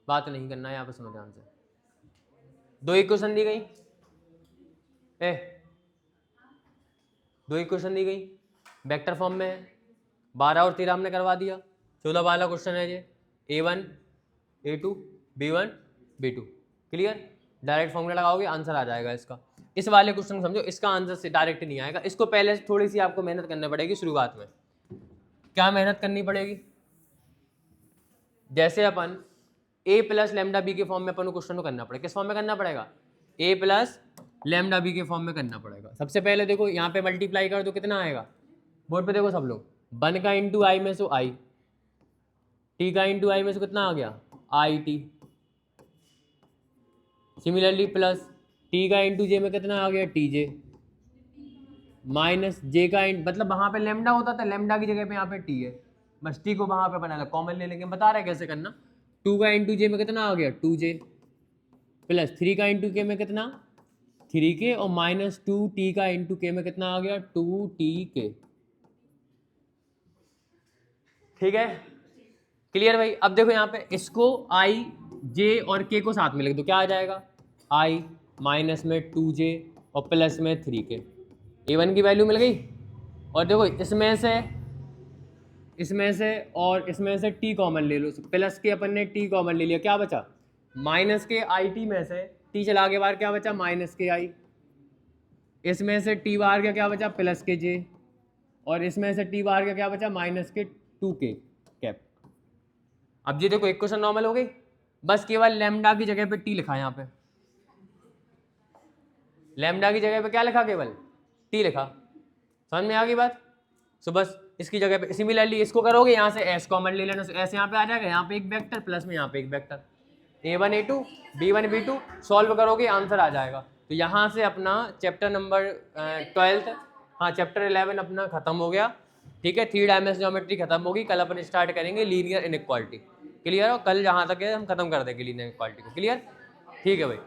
बात नहीं करना है यहाँ पे, सुनो ध्यान से। दो इक्वेशन दी गई, दो इक्वेशन दी गई, वेक्टर फॉर्म में है। 12 और 13 हमने करवा दिया। 14 वाला क्वेश्चन है ये, a1 a2 b1 b2। Clear? Direct formula लगाओगे आंसर आ जाएगा इसका। इस वाले क्वेश्चन को समझो, इसका आंसर से डायरेक्ट नहीं आएगा, इसको पहले थोड़ी सी आपको मेहनत करनी पड़ेगी शुरुआत में। क्या मेहनत करनी पड़ेगी? जैसे अपन a प्लस लेमडा बी के फॉर्म में अपन को क्वेश्चन को करना पड़ेगा। किस फॉर्म में करना पड़ेगा? a प्लस लेमडा बी के फॉर्म में करना पड़ेगा। सबसे पहले देखो यहाँ पे मल्टीप्लाई कर दो, कितना आएगा? बोर्ड पे देखो सब लोग, 1 का इंटू आई में से आई, टी का इंटू आई में से कितना आ गया? I T. Similarly plus T का इंटू जे में कितना आ गया? टी जे, माइनस जे का मतलब वहाँ पे लेमडा होता था, लेमडा की जगह पे यहाँ पे टी है, बस टी को वहाँ पे बनाना, कॉमन ले लेंगे। बता रहे हैं कैसे करना। 2 का इंटू जे में कितना आ गया? 2j, प्लस 3 का इंटू के में कितना? 3k, और माइनस 2t का इंटू के में कितना आ गया? 2tk। ठीक है, क्लियर भाई? अब देखो यहाँ पे इसको i j और k को साथ में लिख दो, क्या आ जाएगा? i माइनस में 2j और प्लस में 3k। a1 की वैल्यू मिल गई, और देखो इसमें से t कॉमन ले लो, प्लस के अपन ने t कॉमन ले लिया, क्या बचा? माइनस के आई टी में से t चला के बाहर, क्या बचा? माइनस के आई। इसमें से t बाहर का क्या बचा? प्लस के j, और इसमें से t बाहर का क्या बचा? माइनस के 2k कैप। अब ये देखो इक्वेशन नॉर्मल हो गई, बस केवल लैम्डा की जगह पे t लिखा। यहाँ पे लैम्डा की जगह पे क्या लिखा? केवल t लिखा। समझ में आ गई बात? सो बस इसकी जगह पे सिमिलरली इसको करोगे, यहाँ से s कॉमन ले लेना, s यहाँ पे आ जाएगा, यहाँ पे एक वेक्टर प्लस में यहाँ पे एक vector, a1 a2 b1 b2। Solve करोगे आंसर आ जाएगा। तो यहाँ से अपना चैप्टर नंबर 12, हाँ चैप्टर 11 अपना खत्म हो गया। ठीक है, 3 डायमेंशन ज्योमेट्री खत्म होगी। कल अपन स्टार्ट करेंगे लीनियर इनइक्वालिटी। क्लियर हो? कल जहाँ तक है हम खत्म कर देंगे लीनियर इनइक्वालिटी को। क्लियर? ठीक है भाई।